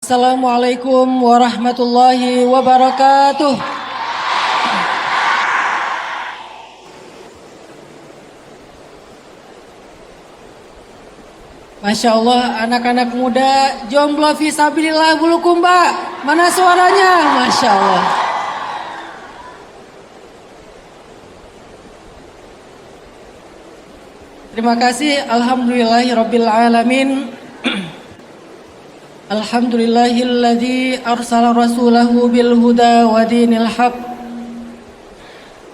Assalamualaikum warahmatullahi wabarakatuh. Masya Allah, anak-anak muda jomblo fisabilillah Bulukumba, mana suaranya? Masya Allah. Terima kasih. Alhamdulillahirabbil alamin. Alhamdulillahilladzi arsala rasulahu bil huda wa dinil haq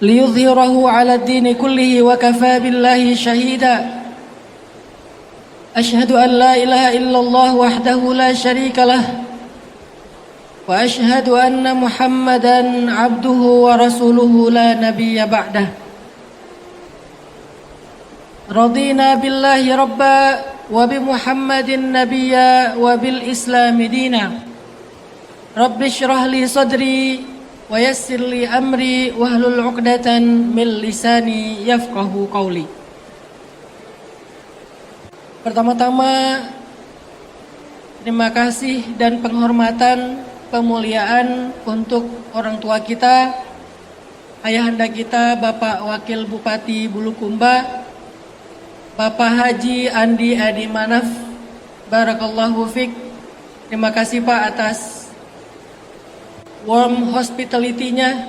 liyudhhirahu 'ala ad-dini kullihi wa kafaa billahi shahida. Asyhadu an la ilaha illallah wahdahu la syarika lah wa asyhadu anna Muhammadan 'abduhu wa rasuluhu la nabiyya ba'dah. Radina billahi rabba wa bi Muhammadin nabiyya wa bil islami dina. Rabbi shrah li sadri wa yassir li amri wahlul 'uqdatan min lisani yafqahu qawli. Pertama-tama, terima kasih dan penghormatan, pemuliaan untuk orang tua kita, ayahanda kita, Bapak Wakil Bupati Bulukumba, Bapak Haji Andi Adi Manaf, Barakallahu Fik. Terima kasih Pak atas warm hospitality-nya,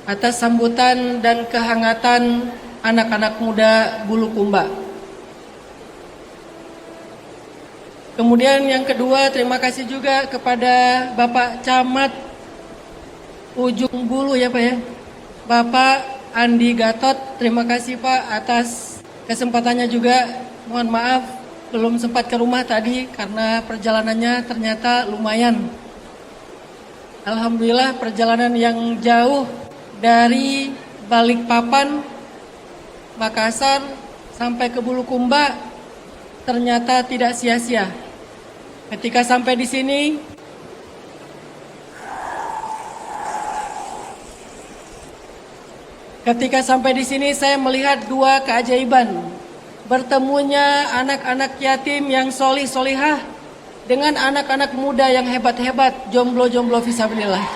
atas sambutan dan kehangatan anak-anak muda Bulukumba. Kemudian yang kedua, terima kasih juga kepada Bapak Camat Ujung Bulu ya Pak ya, Bapak Andi Gatot. Terima kasih Pak atas kesempatannya juga. Mohon maaf belum sempat ke rumah tadi karena perjalanannya ternyata lumayan. Alhamdulillah perjalanan yang jauh dari Balikpapan, Makassar sampai ke Bulukumba ternyata tidak sia-sia. Ketika sampai di sini, saya melihat dua keajaiban. Bertemunya anak-anak yatim yang solih-solihah dengan anak-anak muda yang hebat-hebat, jomblo-jomblo fisabilillah.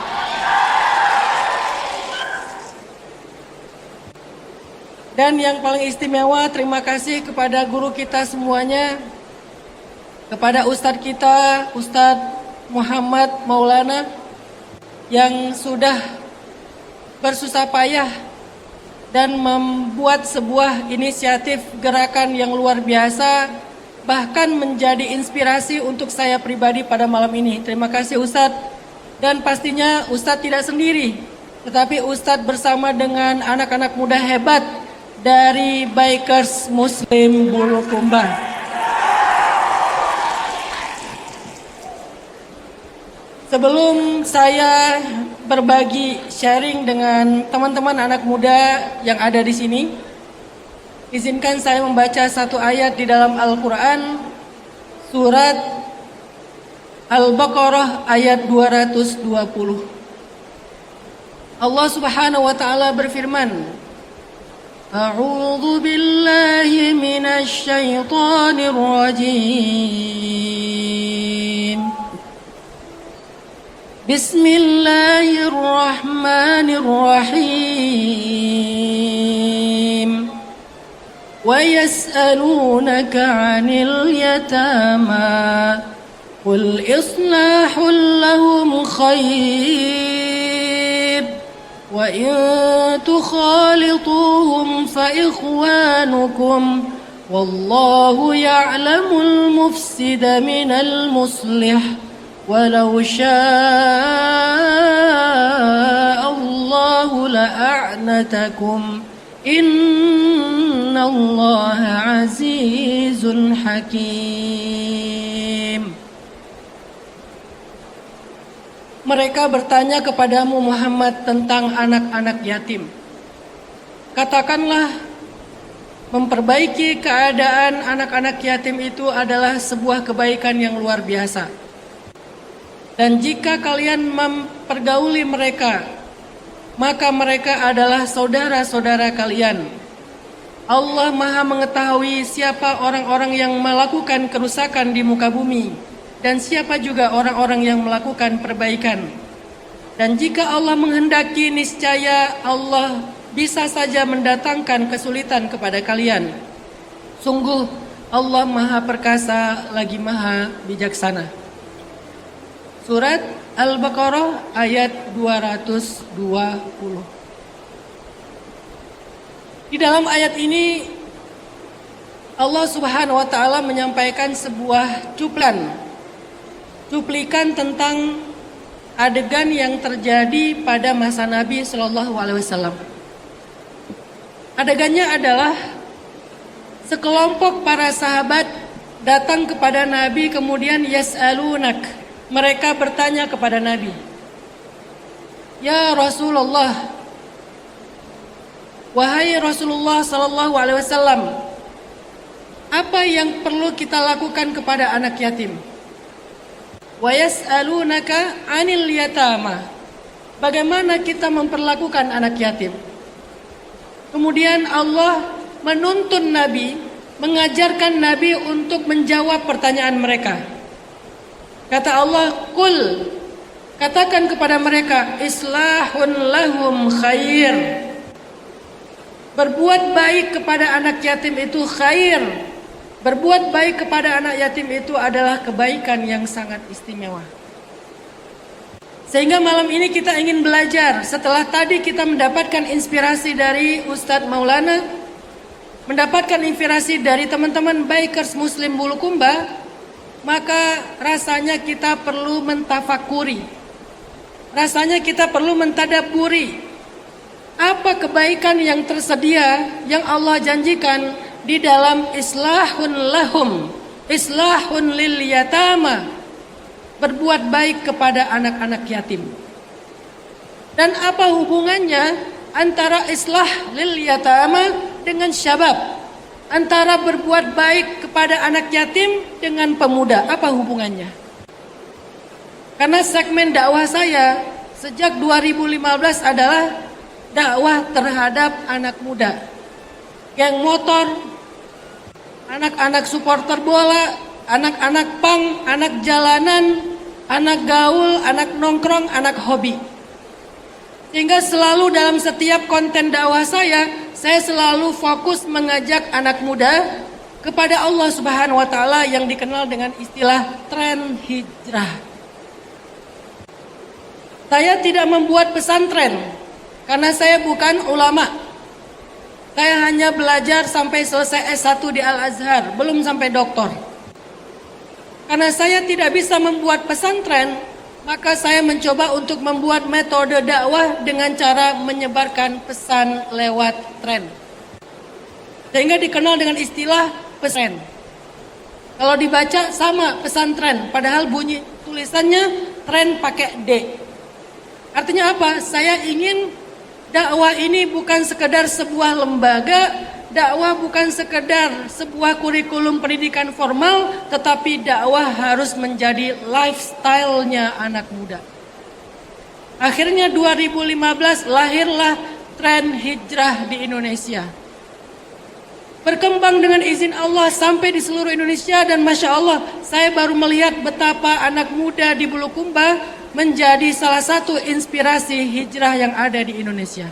Dan yang paling istimewa, terima kasih kepada guru kita semuanya, kepada Ustadz kita, Ustadz Muhammad Maulana, yang sudah bersusah payah dan membuat sebuah inisiatif gerakan yang luar biasa, bahkan menjadi inspirasi untuk saya pribadi pada malam ini. Terima kasih Ustadz. Dan pastinya Ustadz tidak sendiri, tetapi Ustadz bersama dengan anak-anak muda hebat dari Bikers Muslim Bulukumba. Sebelum saya berbagi sharing dengan teman-teman anak muda yang ada di sini, izinkan saya membaca satu ayat di dalam Al-Quran, surat Al-Baqarah ayat 220. Allah Subhanahu wa taala berfirman, A'udzu billahi minasy syaithanir rajim. Bismillahirrahmanirrahim. Wa yas'alunaka 'anil yatama qul islahul lahum khair wa in tukhalituhum fa ikhwanukum wallahu ya'lamul mufsida minal muslih walau sya'allahu la'anatakum innallaha azizun hakim. Mereka bertanya kepadamu Muhammad tentang anak-anak yatim. Katakanlah, memperbaiki keadaan anak-anak yatim itu adalah sebuah kebaikan yang luar biasa. Dan jika kalian mempergauli mereka, maka mereka adalah saudara-saudara kalian. Allah Maha mengetahui siapa orang-orang yang melakukan kerusakan di muka bumi, dan siapa juga orang-orang yang melakukan perbaikan. Dan jika Allah menghendaki, niscaya Allah bisa saja mendatangkan kesulitan kepada kalian. Sungguh Allah Maha Perkasa lagi Maha Bijaksana. Surat Al-Baqarah ayat 220. Di dalam ayat ini Allah Subhanahu wa taala menyampaikan sebuah cuplikan tentang adegan yang terjadi pada masa Nabi Shallallahu alaihi wasallam. Adegannya adalah sekelompok para sahabat datang kepada Nabi, kemudian yas'alunak, mereka bertanya kepada Nabi, "Ya Rasulullah, wahai Rasulullah Shallallahu alaihi wasallam, apa yang perlu kita lakukan kepada anak yatim?" Wa yas'alunaka 'anil yatama. Bagaimana kita memperlakukan anak yatim? Kemudian Allah menuntun Nabi, mengajarkan Nabi untuk menjawab pertanyaan mereka. Kata Allah, "Qul," katakan kepada mereka, "Islahun lahum khair." Berbuat baik kepada anak yatim itu khair. Berbuat baik kepada anak yatim itu adalah kebaikan yang sangat istimewa. Sehingga malam ini kita ingin belajar. Setelah tadi kita mendapatkan inspirasi dari Ustadz Maulana, mendapatkan inspirasi dari teman-teman Bikers Muslim Bulukumba, maka rasanya kita perlu mentafakuri. Rasanya kita perlu mentadaburi apa kebaikan yang tersedia yang Allah janjikan di dalam islahun lahum, islahun lil yatama, berbuat baik kepada anak-anak yatim. Dan apa hubungannya antara islah lil yatama dengan syabab? Antara berbuat baik kepada anak yatim dengan pemuda, apa hubungannya? Karena segmen dakwah saya sejak 2015 adalah dakwah terhadap anak muda. Geng motor, anak-anak supporter bola, anak-anak pang, anak jalanan, anak gaul, anak nongkrong, anak hobi. Sehingga selalu dalam setiap konten dakwah saya selalu fokus mengajak anak muda kepada Allah Subhanahu wa taala yang dikenal dengan istilah tren hijrah. Saya tidak membuat pesantren karena saya bukan ulama. Saya hanya belajar sampai selesai S1 di Al-Azhar, belum sampai doktor. Karena saya tidak bisa membuat pesantren, maka saya mencoba untuk membuat metode dakwah dengan cara menyebarkan pesan lewat tren. Sehingga dikenal dengan istilah pesantren. Kalau dibaca sama pesantren, padahal bunyi tulisannya tren pakai D. Artinya apa? Saya ingin dakwah ini bukan sekedar sebuah lembaga, dakwah bukan sekedar sebuah kurikulum pendidikan formal, tetapi dakwah harus menjadi lifestyle-nya anak muda. Akhirnya 2015 lahirlah tren hijrah di Indonesia. Berkembang dengan izin Allah sampai di seluruh Indonesia, dan Masya Allah saya baru melihat betapa anak muda di Bulukumba menjadi salah satu inspirasi hijrah yang ada di Indonesia.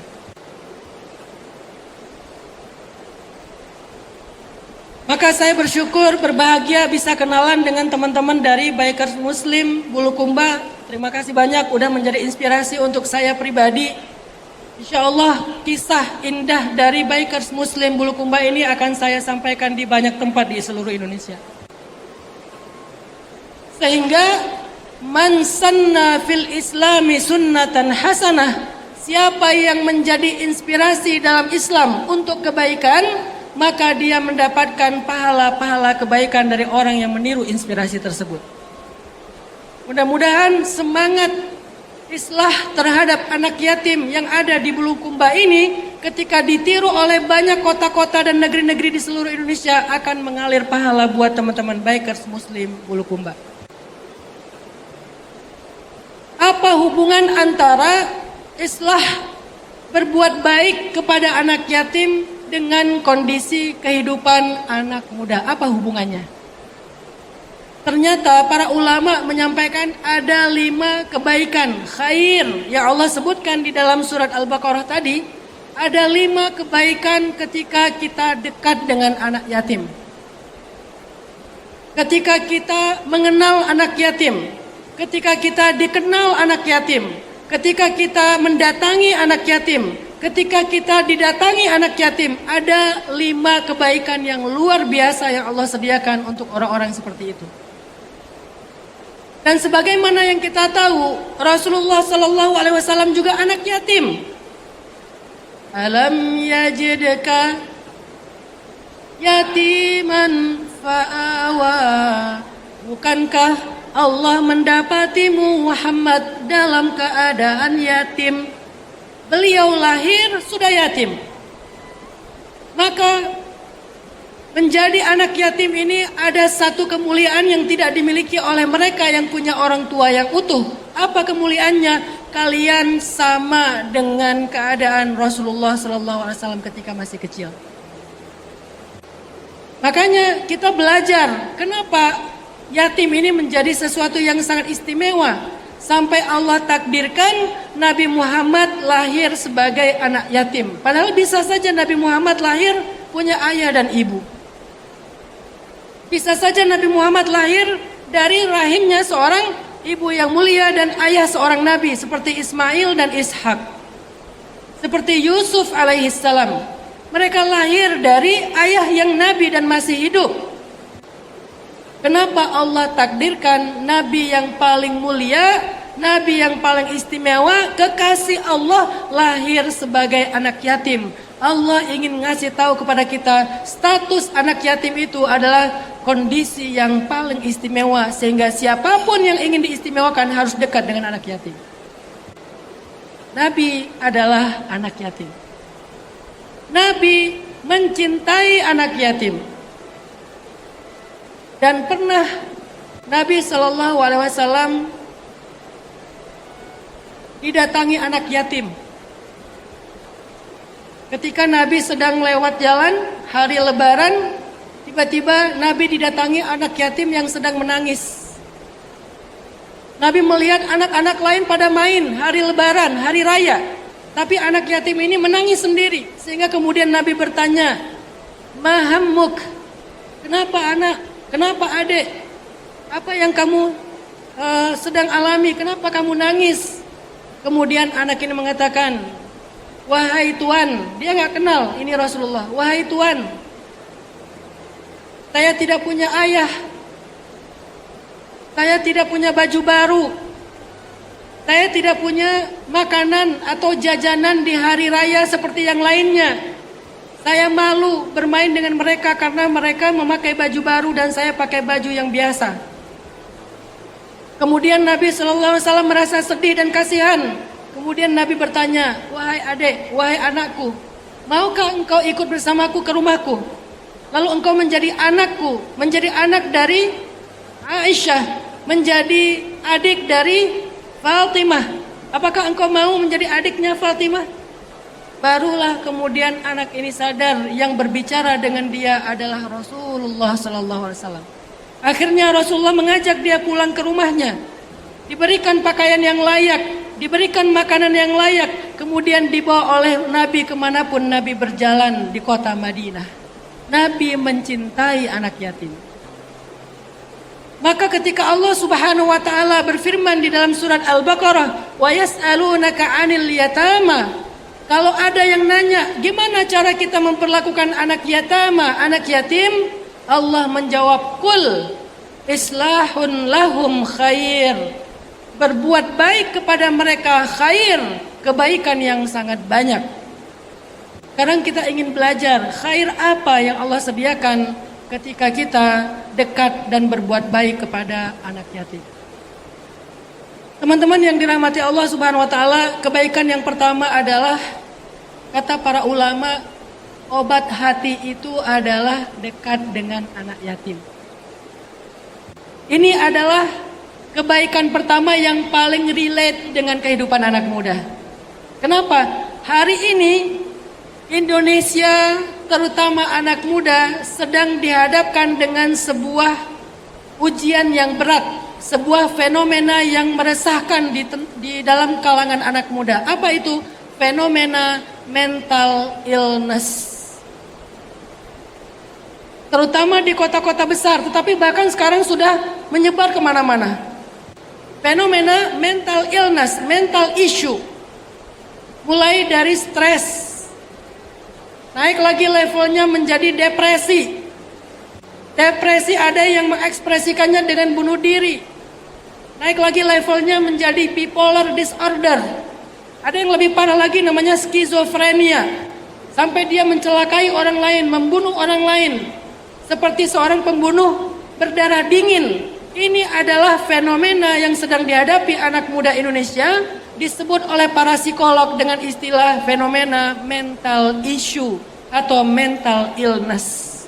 Maka saya bersyukur, berbahagia bisa kenalan dengan teman-teman dari Bikers Muslim Bulukumba. Terima kasih banyak udah menjadi inspirasi untuk saya pribadi. Insya Allah kisah indah dari Bikers Muslim Bulukumba ini akan saya sampaikan di banyak tempat di seluruh Indonesia. Sehingga man sanna fil islami sunnatan hasanah, siapa yang menjadi inspirasi dalam Islam untuk kebaikan, maka dia mendapatkan pahala-pahala kebaikan dari orang yang meniru inspirasi tersebut. Mudah-mudahan semangat islah terhadap anak yatim yang ada di Bulukumba ini ketika ditiru oleh banyak kota-kota dan negeri-negeri di seluruh Indonesia akan mengalir pahala buat teman-teman Bikers Muslim Bulukumba. Apa hubungan antara islah berbuat baik kepada anak yatim dengan kondisi kehidupan anak muda? Apa hubungannya? Ternyata para ulama menyampaikan ada 5 kebaikan khair yang Allah sebutkan di dalam surat Al-Baqarah tadi. Ada 5 kebaikan ketika kita dekat dengan anak yatim. Ketika kita mengenal anak yatim, ketika kita dikenal anak yatim, ketika kita mendatangi anak yatim, ketika kita didatangi anak yatim, ada 5 kebaikan yang luar biasa yang Allah sediakan untuk orang-orang seperti itu. Dan sebagaimana yang kita tahu, Rasulullah Sallallahu Alaihi Wasallam juga anak yatim. Alam yajidka yatiman fa'awa. Bukankah Allah mendapatimu Muhammad dalam keadaan yatim? Beliau lahir sudah yatim. Maka menjadi anak yatim ini ada satu kemuliaan yang tidak dimiliki oleh mereka yang punya orang tua yang utuh. Apa kemuliaannya? Kalian sama dengan keadaan Rasulullah SAW ketika masih kecil. Makanya kita belajar kenapa yatim ini menjadi sesuatu yang sangat istimewa. Sampai Allah takdirkan Nabi Muhammad lahir sebagai anak yatim. Padahal bisa saja Nabi Muhammad lahir punya ayah dan ibu. Bisa saja Nabi Muhammad lahir dari rahimnya seorang ibu yang mulia dan ayah seorang nabi seperti Ismail dan Ishak. Seperti Yusuf alaihissalam. Mereka lahir dari ayah yang nabi dan masih hidup. Kenapa Allah takdirkan nabi yang paling mulia, nabi yang paling istimewa, kekasih Allah lahir sebagai anak yatim? Allah ingin ngasih tahu kepada kita status anak yatim itu adalah kondisi yang paling istimewa, sehingga siapapun yang ingin diistimewakan harus dekat dengan anak yatim. Nabi adalah anak yatim. Nabi mencintai anak yatim. Dan pernah Nabi Shallallahu Alaihi Wasallam didatangi anak yatim. Ketika Nabi sedang lewat jalan hari Lebaran, tiba-tiba Nabi didatangi anak yatim yang sedang menangis. Nabi melihat anak-anak lain pada main hari Lebaran, hari raya, tapi anak yatim ini menangis sendiri. Sehingga kemudian Nabi bertanya, "Mahammuk? Kenapa anak? Kenapa adik? Apa yang kamu sedang alami? Kenapa kamu nangis?" Kemudian anak ini mengatakan, "Wahai Tuan," dia nggak kenal ini Rasulullah. "Wahai Tuan, saya tidak punya ayah, saya tidak punya baju baru, saya tidak punya makanan atau jajanan di hari raya seperti yang lainnya. Saya malu bermain dengan mereka karena mereka memakai baju baru dan saya pakai baju yang biasa." Kemudian Nabi SAW merasa sedih dan kasihan. Kemudian Nabi bertanya, "Wahai adik, wahai anakku, maukah engkau ikut bersamaku ke rumahku? Lalu engkau menjadi anakku, menjadi anak dari Aisyah, menjadi adik dari Fatimah. Apakah engkau mau menjadi adiknya Fatimah?" Barulah kemudian anak ini sadar yang berbicara dengan dia adalah Rasulullah SAW. Akhirnya Rasulullah mengajak dia pulang ke rumahnya. Diberikan pakaian yang layak, diberikan makanan yang layak, kemudian dibawa oleh Nabi kemanapun Nabi berjalan di kota Madinah. Nabi mencintai anak yatim. Maka ketika Allah Subhanahu wa taala berfirman di dalam surat Al-Baqarah, "Wa yas'alunaka 'anil yatama." Kalau ada yang nanya, gimana cara kita memperlakukan anak yatama, anak yatim? Allah menjawab, "Qul islahun lahum khair." Berbuat baik kepada mereka khair, kebaikan yang sangat banyak. Sekarang kita ingin belajar khair apa yang Allah sediakan ketika kita dekat dan berbuat baik kepada anak yatim. Teman-teman yang dirahmati Allah Subhanahu wa taala, kebaikan yang pertama adalah, kata para ulama, obat hati itu adalah dekat dengan anak yatim. Ini adalah kebaikan pertama yang paling relate dengan kehidupan anak muda. Kenapa? Hari ini Indonesia, terutama anak muda, sedang dihadapkan dengan sebuah ujian yang berat, sebuah fenomena yang meresahkan di dalam kalangan anak muda. Apa itu? Fenomena mental illness. Terutama di kota-kota besar, tetapi bahkan sekarang sudah menyebar kemana-mana. Fenomena mental illness, mental issue. Mulai dari stres, naik lagi levelnya menjadi depresi. Depresi ada yang mengekspresikannya dengan bunuh diri. Naik lagi levelnya menjadi bipolar disorder. Ada yang lebih parah lagi namanya skizofrenia. Sampai dia mencelakai orang lain, membunuh orang lain. Seperti seorang pembunuh berdarah dingin. Ini adalah fenomena yang sedang dihadapi anak muda Indonesia. Disebut oleh para psikolog dengan istilah fenomena mental issue atau mental illness.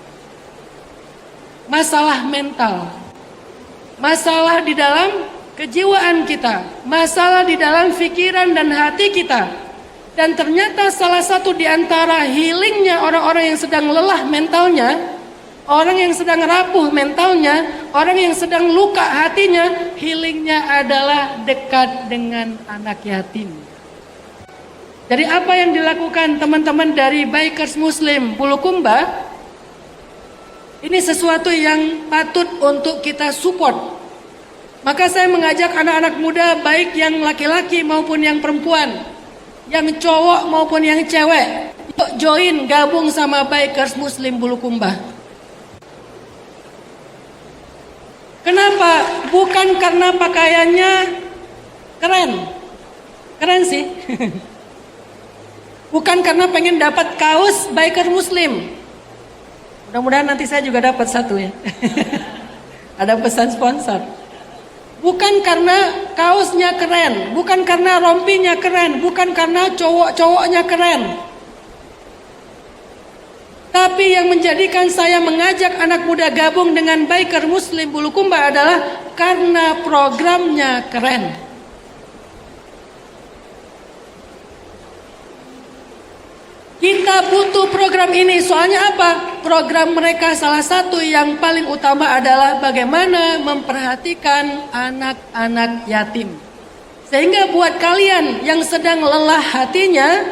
Masalah mental, masalah di dalam kejiwaan kita, masalah di dalam pikiran dan hati kita. Dan ternyata salah satu di antara healingnya orang-orang yang sedang lelah mentalnya, orang yang sedang rapuh mentalnya, orang yang sedang luka hatinya, healingnya adalah dekat dengan anak yatim. Jadi apa yang dilakukan teman-teman dari Bikers Muslim Bulukumba, ini sesuatu yang patut untuk kita support. Maka saya mengajak anak-anak muda, baik yang laki-laki maupun yang perempuan, yang cowok maupun yang cewek, yuk join, gabung sama Bikers Muslim Bulukumba. Kenapa? Bukan karena pakaiannya keren. Keren sih. Bukan karena pengen dapat kaos Biker Muslim. Mudah-mudahan nanti saya juga dapat satu ya. Ada pesan sponsor. Bukan karena kaosnya keren, bukan karena rompinya keren, bukan karena cowok-cowoknya keren. Tapi yang menjadikan saya mengajak anak muda gabung dengan Biker Muslim Bulukumba adalah karena programnya keren. Kita butuh program ini, soalnya apa? Program mereka salah satu yang paling utama adalah bagaimana memperhatikan anak-anak yatim. Sehingga buat kalian yang sedang lelah hatinya,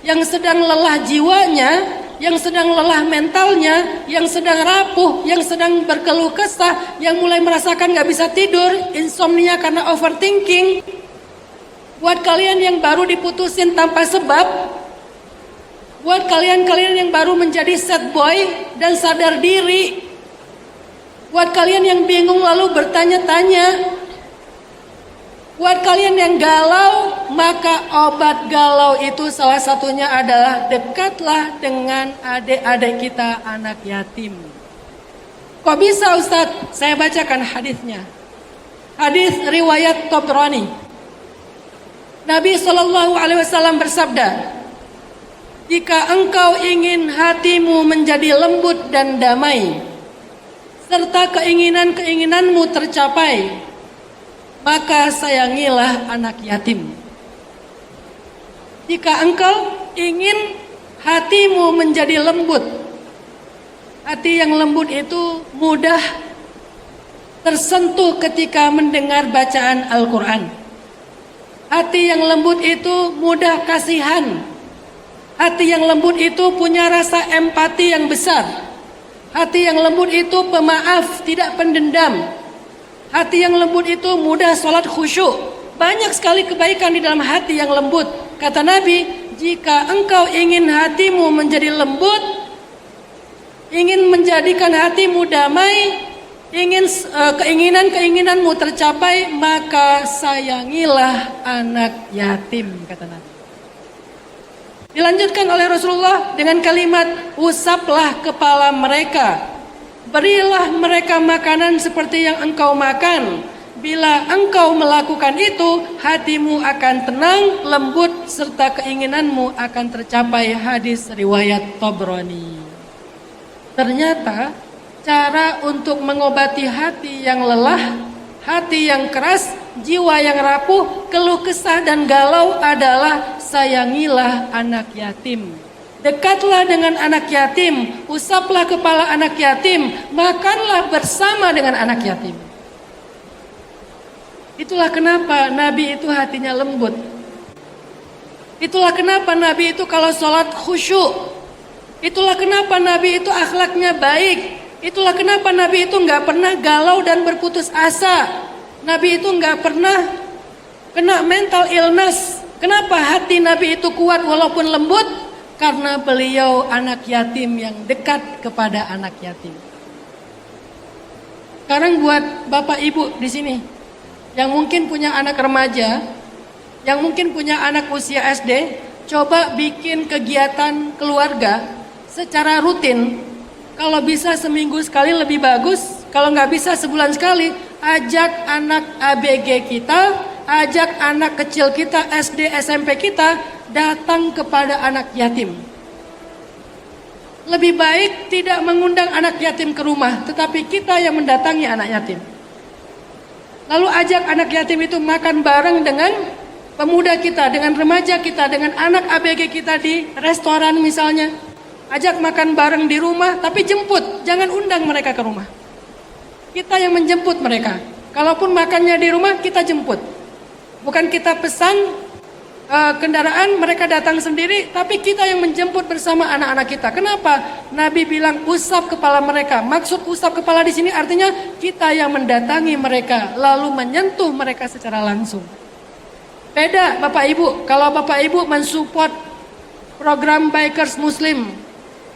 yang sedang lelah jiwanya, yang sedang lelah mentalnya, yang sedang rapuh, yang sedang berkeluh kesah, yang mulai merasakan gak bisa tidur, insomnia karena overthinking. Buat kalian yang baru diputusin tanpa sebab, buat kalian-kalian yang baru menjadi sad boy dan sadar diri, buat kalian yang bingung lalu bertanya-tanya, buat kalian yang galau, maka obat galau itu salah satunya adalah dekatlah dengan adik-adik kita anak yatim. Kok bisa Ustadz? Saya bacakan hadisnya. Hadis riwayat Tabrani. Nabi SAW bersabda, jika engkau ingin hatimu menjadi lembut dan damai, serta keinginan-keinginanmu tercapai, maka sayangilah anak yatim. Jika engkau ingin hatimu menjadi lembut, hati yang lembut itu mudah tersentuh ketika mendengar bacaan Al-Quran. Hati yang lembut itu mudah kasihan. Hati yang lembut itu punya rasa empati yang besar. Hati yang lembut itu pemaaf, tidak pendendam. Hati yang lembut itu mudah sholat khusyuk. Banyak sekali kebaikan di dalam hati yang lembut. Kata Nabi, jika engkau ingin hatimu menjadi lembut, ingin menjadikan hatimu damai, ingin keinginan-keinginanmu tercapai, maka sayangilah anak yatim, kata Nabi. Dilanjutkan oleh Rasulullah dengan kalimat, usaplah kepala mereka, berilah mereka makanan seperti yang engkau makan. Bila engkau melakukan itu, hatimu akan tenang, lembut, serta keinginanmu akan tercapai. Hadis riwayat Tabrani. Ternyata cara untuk mengobati hati yang lelah, hati yang keras, jiwa yang rapuh, keluh kesah dan galau adalah sayangilah anak yatim. Dekatlah dengan anak yatim, usaplah kepala anak yatim, makanlah bersama dengan anak yatim. Itulah kenapa Nabi itu hatinya lembut. Itulah kenapa Nabi itu kalau sholat khusyuk. Itulah kenapa Nabi itu akhlaknya baik. Itulah kenapa Nabi itu nggak pernah galau dan berputus asa. Nabi itu nggak pernah kena mental illness. Kenapa hati Nabi itu kuat walaupun lembut? Karena beliau anak yatim yang dekat kepada anak yatim. Sekarang buat bapak ibu di sini yang mungkin punya anak remaja, yang mungkin punya anak usia SD, coba bikin kegiatan keluarga secara rutin. Kalau bisa seminggu sekali lebih bagus, kalau nggak bisa sebulan sekali, ajak anak ABG kita, ajak anak kecil kita, SD, SMP kita, datang kepada anak yatim. Lebih baik tidak mengundang anak yatim ke rumah, tetapi kita yang mendatangi anak yatim. Lalu ajak anak yatim itu makan bareng dengan pemuda kita, dengan remaja kita, dengan anak ABG kita di restoran misalnya. Ajak makan bareng di rumah, tapi jemput, jangan undang mereka ke rumah. Kita yang menjemput mereka. Kalaupun makannya di rumah, kita jemput. Bukan kita pesan kendaraan, mereka datang sendiri, tapi kita yang menjemput bersama anak-anak kita. Kenapa? Nabi bilang usap kepala mereka. Maksud usap kepala di sini artinya kita yang mendatangi mereka, lalu menyentuh mereka secara langsung. Beda Bapak Ibu, kalau Bapak Ibu mensupport program Bikers Muslim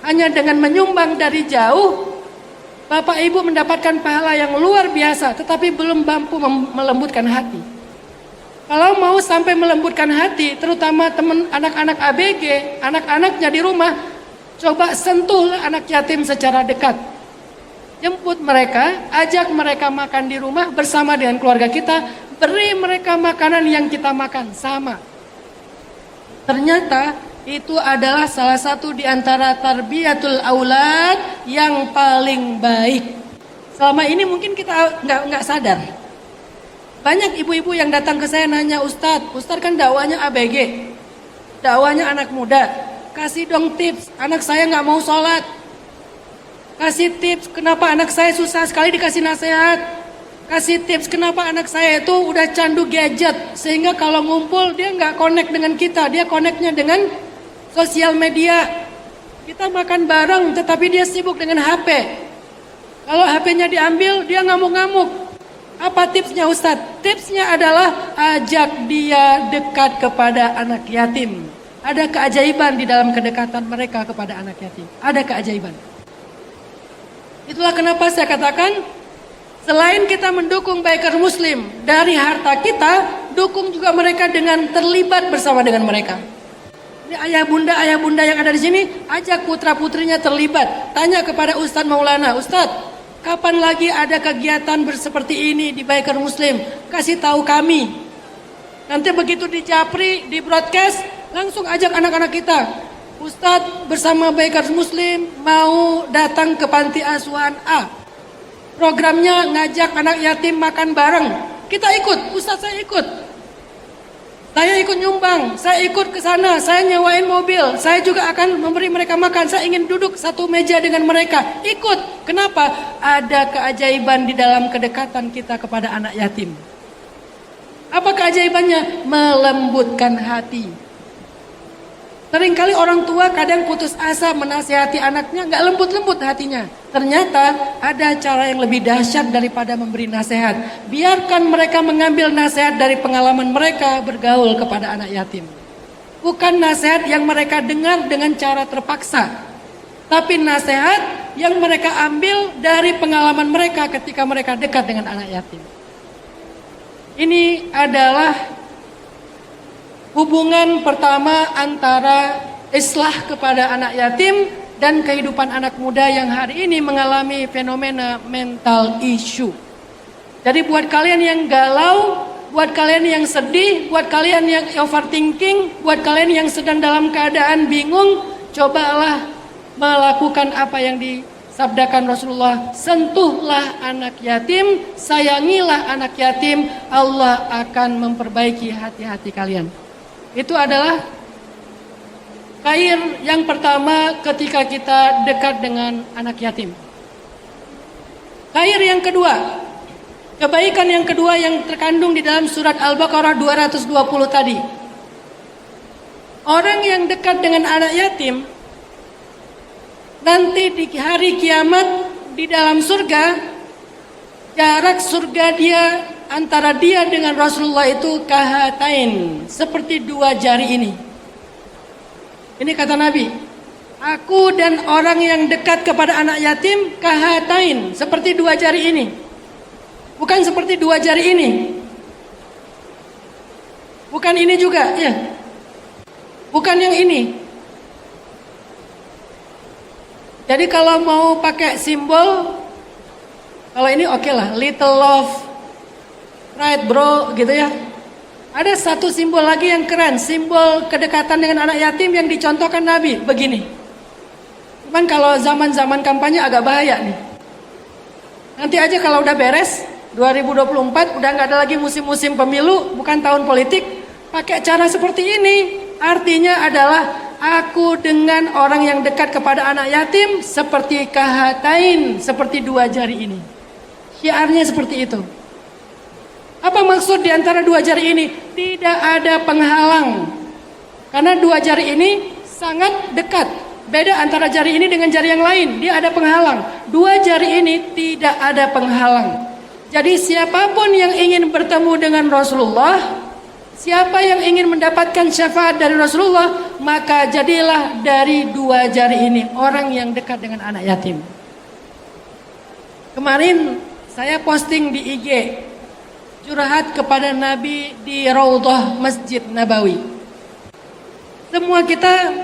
hanya dengan menyumbang dari jauh, Bapak Ibu mendapatkan pahala yang luar biasa, tetapi belum mampu melembutkan hati. Kalau mau sampai melembutkan hati, terutama teman anak-anak ABG, anak-anaknya di rumah, coba sentuhlah anak yatim secara dekat. Jemput mereka, ajak mereka makan di rumah bersama dengan keluarga kita, beri mereka makanan yang kita makan sama. Ternyata itu adalah salah satu di antara tarbiyatul aulad yang paling baik. Selama ini mungkin kita nggak sadar. Banyak ibu-ibu yang datang ke saya nanya, Ustadz kan dakwahnya ABG, dakwahnya anak muda, kasih dong tips, anak saya nggak mau sholat. Kasih tips kenapa anak saya susah sekali dikasih nasihat. Kasih tips kenapa anak saya itu udah candu gadget, sehingga kalau ngumpul dia nggak connect dengan kita, dia connectnya dengan sosial media. Kita makan bareng tetapi dia sibuk dengan HP. Kalau HP-nya diambil dia ngamuk-ngamuk. Apa tipsnya Ustadz? Tipsnya adalah ajak dia dekat kepada anak yatim. Ada keajaiban di dalam kedekatan mereka kepada anak yatim. Ada keajaiban. Itulah kenapa saya katakan, selain kita mendukung Bikers Muslim dari harta kita, dukung juga mereka dengan terlibat bersama dengan mereka. Ini ayah bunda yang ada di sini, ajak putra putrinya terlibat. Tanya kepada Ustadz Maulana, Ustadz, kapan lagi ada kegiatan seperti ini di Bikers Muslim? Kasih tahu kami. Nanti begitu di Japri, di broadcast, langsung ajak anak-anak kita. Ustadz bersama Bikers Muslim mau datang ke panti asuhan A. Programnya ngajak anak yatim makan bareng. Kita ikut, Ustadz saya ikut. Saya ikut nyumbang, saya ikut ke sana, saya nyewain mobil, saya juga akan memberi mereka makan, saya ingin duduk satu meja dengan mereka. Ikut. Kenapa? Ada keajaiban di dalam kedekatan kita kepada anak yatim. Apa keajaibannya? Melembutkan hati. Seringkali orang tua kadang putus asa menasihati anaknya, nggak lembut-lembut hatinya. Ternyata ada cara yang lebih dahsyat daripada memberi nasihat. Biarkan mereka mengambil nasihat dari pengalaman mereka bergaul kepada anak yatim. Bukan nasihat yang mereka dengar dengan cara terpaksa, tapi nasihat yang mereka ambil dari pengalaman mereka ketika mereka dekat dengan anak yatim. Ini adalah hubungan pertama antara islah kepada anak yatim dan kehidupan anak muda yang hari ini mengalami fenomena mental issue. Jadi buat kalian yang galau, buat kalian yang sedih, buat kalian yang overthinking, buat kalian yang sedang dalam keadaan bingung, cobalah melakukan apa yang disabdakan Rasulullah. Sentuhlah anak yatim, sayangilah anak yatim, Allah akan memperbaiki hati-hati kalian. Itu adalah Khair yang pertama ketika kita dekat dengan anak yatim. Khair yang kedua, kebaikan yang kedua yang terkandung di dalam surat Al-Baqarah 220 tadi. Orang yang dekat dengan anak yatim nanti di hari kiamat di dalam surga, jarak surga dia antara dia dengan Rasulullah itu kahatain, seperti dua jari ini. Ini kata Nabi, aku dan orang yang dekat kepada anak yatim kahatain, seperti dua jari ini. Bukan seperti dua jari ini. Bukan ini juga, ya. Bukan yang ini. Jadi kalau mau pakai simbol, kalau ini oke lah, little love, right bro, gitu ya. Ada satu simbol lagi yang keren, simbol kedekatan dengan anak yatim yang dicontohkan Nabi, begini. Cuman kalau zaman-zaman kampanye agak bahaya nih. Nanti aja kalau udah beres, 2024 udah nggak ada lagi musim-musim pemilu, bukan tahun politik, pakai cara seperti ini. Artinya adalah aku dengan orang yang dekat kepada anak yatim seperti kahatain, seperti dua jari ini. Syiarnya seperti itu. Apa maksud di antara dua jari ini? Tidak ada penghalang. Karena dua jari ini sangat dekat. Beda antara jari ini dengan jari yang lain. Dia ada penghalang. Dua jari ini tidak ada penghalang. Jadi siapapun yang ingin bertemu dengan Rasulullah, siapa yang ingin mendapatkan syafaat dari Rasulullah, maka jadilah dari dua jari ini orang yang dekat dengan anak yatim. Kemarin saya posting di IG, curhat kepada Nabi di Raudhah Masjid Nabawi. Semua kita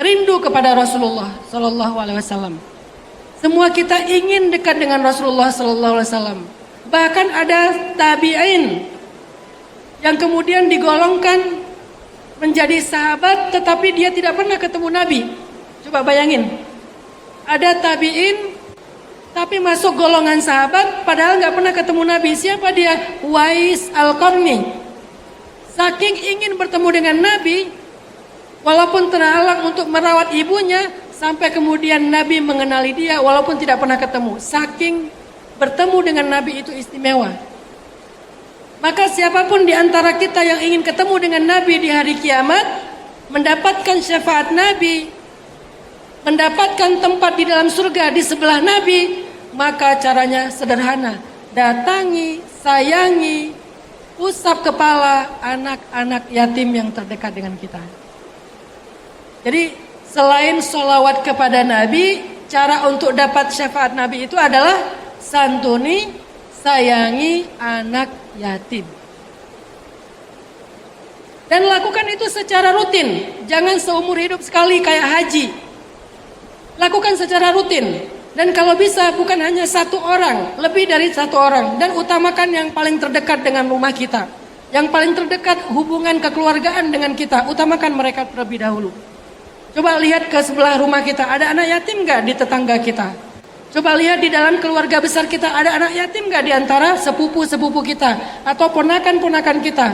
rindu kepada Rasulullah Sallallahu Alaihi Wasallam. Semua kita ingin dekat dengan Rasulullah Sallallahu Alaihi Wasallam. Bahkan ada tabi'in yang kemudian digolongkan menjadi sahabat, tetapi dia tidak pernah ketemu Nabi. Coba bayangin, ada tabi'in tapi masuk golongan sahabat, padahal nggak pernah ketemu Nabi. Siapa dia? Wais Al-Qarni. Saking ingin bertemu dengan Nabi, walaupun terhalang untuk merawat ibunya, sampai kemudian Nabi mengenali dia, walaupun tidak pernah ketemu. Saking bertemu dengan Nabi itu istimewa. Maka siapapun di antara kita yang ingin ketemu dengan Nabi di hari kiamat, mendapatkan syafaat Nabi, mendapatkan tempat di dalam surga di sebelah Nabi, maka caranya sederhana. Datangi, sayangi, usap kepala anak-anak yatim yang terdekat dengan kita. Jadi selain sholawat kepada Nabi, cara untuk dapat syafaat Nabi itu adalah santuni, sayangi anak yatim. Dan lakukan itu secara rutin. Jangan seumur hidup sekali kayak haji. Lakukan secara rutin. Dan kalau bisa bukan hanya satu orang, lebih dari satu orang. Dan utamakan yang paling terdekat dengan rumah kita. Yang paling terdekat hubungan kekeluargaan dengan kita. Utamakan mereka terlebih dahulu. Coba lihat ke sebelah rumah kita, ada anak yatim gak di tetangga kita? Coba lihat di dalam keluarga besar kita, ada anak yatim gak di antara sepupu-sepupu kita? Atau ponakan-ponakan kita?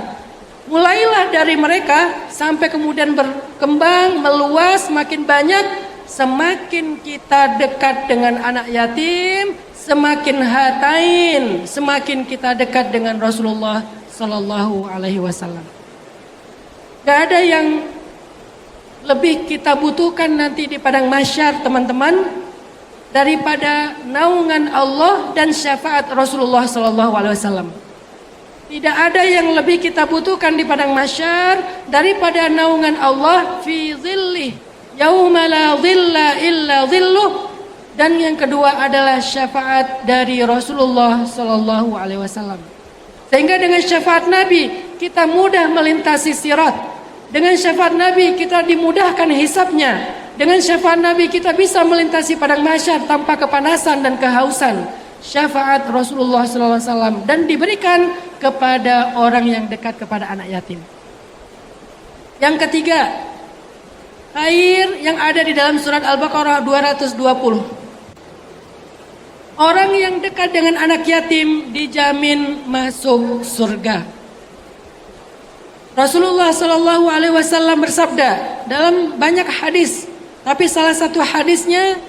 Mulailah dari mereka sampai kemudian berkembang, meluas, makin banyak. Semakin kita dekat dengan anak yatim, semakin hatain, semakin kita dekat dengan Rasulullah Sallallahu Alaihi Wasallam. Gak ada yang lebih kita butuhkan nanti di padang mahsyar, teman-teman, daripada naungan Allah dan syafaat Rasulullah Sallallahu Alaihi Wasallam. Tidak ada yang lebih kita butuhkan di padang mahsyar daripada naungan Allah fi zillih yauma la dhilla illa dhilluh, dan yang kedua adalah syafaat dari Rasulullah Sallallahu Alaihi Wasallam. Sehingga dengan syafaat Nabi kita mudah melintasi sirat. Dengan syafaat Nabi kita dimudahkan hisabnya. Dengan syafaat Nabi kita bisa melintasi padang mahsyar tanpa kepanasan dan kehausan. Syafaat Rasulullah Sallallahu Alaihi Wasallam dan diberikan kepada orang yang dekat kepada anak yatim. Yang ketiga, khair yang ada di dalam surat Al-Baqarah 220. Orang yang dekat dengan anak yatim dijamin masuk surga. Rasulullah Sallallahu Alaihi Wasallam bersabda dalam banyak hadis. Tapi salah satu hadisnya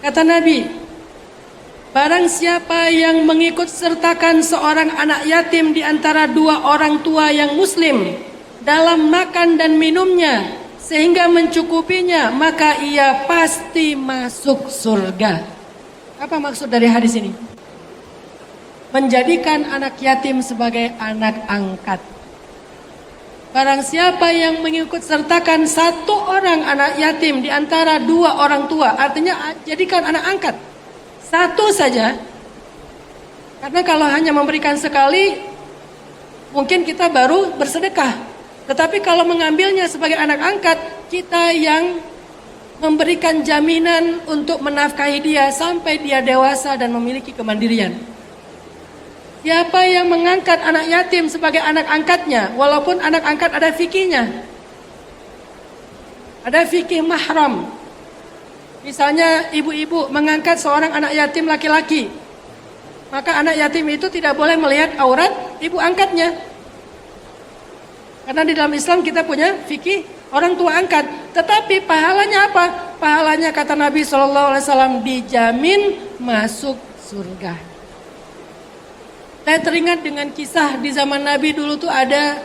kata Nabi, barang siapa yang mengikut sertakan seorang anak yatim di antara dua orang tua yang muslim dalam makan dan minumnya sehingga mencukupinya, maka ia pasti masuk surga. Apa maksud dari hadis ini? Menjadikan anak yatim sebagai anak angkat. Barang siapa yang mengikut sertakan satu orang anak yatim di antara dua orang tua, artinya jadikan anak angkat. Satu saja. Karena kalau hanya memberikan sekali, mungkin kita baru bersedekah. Tetapi kalau mengambilnya sebagai anak angkat, kita yang memberikan jaminan untuk menafkahi dia sampai dia dewasa dan memiliki kemandirian. Siapa yang mengangkat anak yatim sebagai anak angkatnya, walaupun anak angkat ada fikihnya. Ada fikih mahram. Misalnya ibu-ibu mengangkat seorang anak yatim laki-laki, maka anak yatim itu tidak boleh melihat aurat ibu angkatnya. Karena di dalam Islam kita punya fikih orang tua angkat. Tetapi pahalanya apa? Pahalanya kata Nabi SAW dijamin masuk surga. Saya teringat dengan kisah di zaman Nabi dulu tuh ada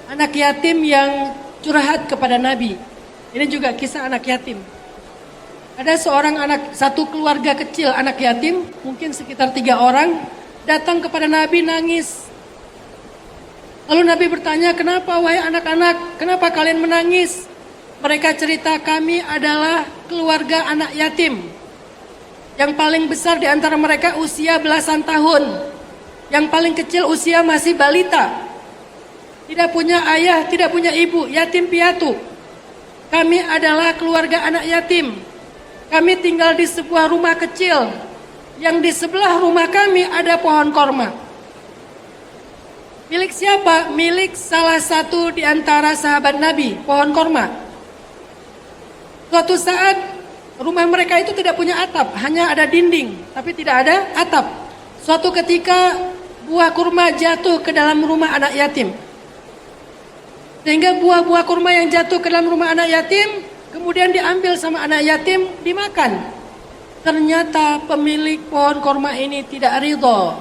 anak yatim yang curhat kepada Nabi. Ini juga kisah anak yatim. Ada seorang satu keluarga kecil anak yatim, mungkin sekitar 3 orang, datang kepada Nabi nangis. Lalu Nabi bertanya, kenapa wahai anak-anak, kenapa kalian menangis? Mereka cerita, kami adalah keluarga anak yatim. Yang paling besar di antara mereka usia belasan tahun. Yang paling kecil usia masih balita. Tidak punya ayah, tidak punya ibu, yatim piatu. Kami adalah keluarga anak yatim. Kami tinggal di sebuah rumah kecil. Yang di sebelah rumah kami ada pohon korma. Milik siapa? Milik salah satu di antara sahabat Nabi, pohon korma. Suatu saat rumah mereka itu tidak punya atap, hanya ada dinding, tapi tidak ada atap. Suatu ketika buah kurma jatuh ke dalam rumah anak yatim. Sehingga buah-buah kurma yang jatuh ke dalam rumah anak yatim kemudian diambil sama anak yatim, dimakan. Ternyata pemilik pohon kurma ini tidak ridho.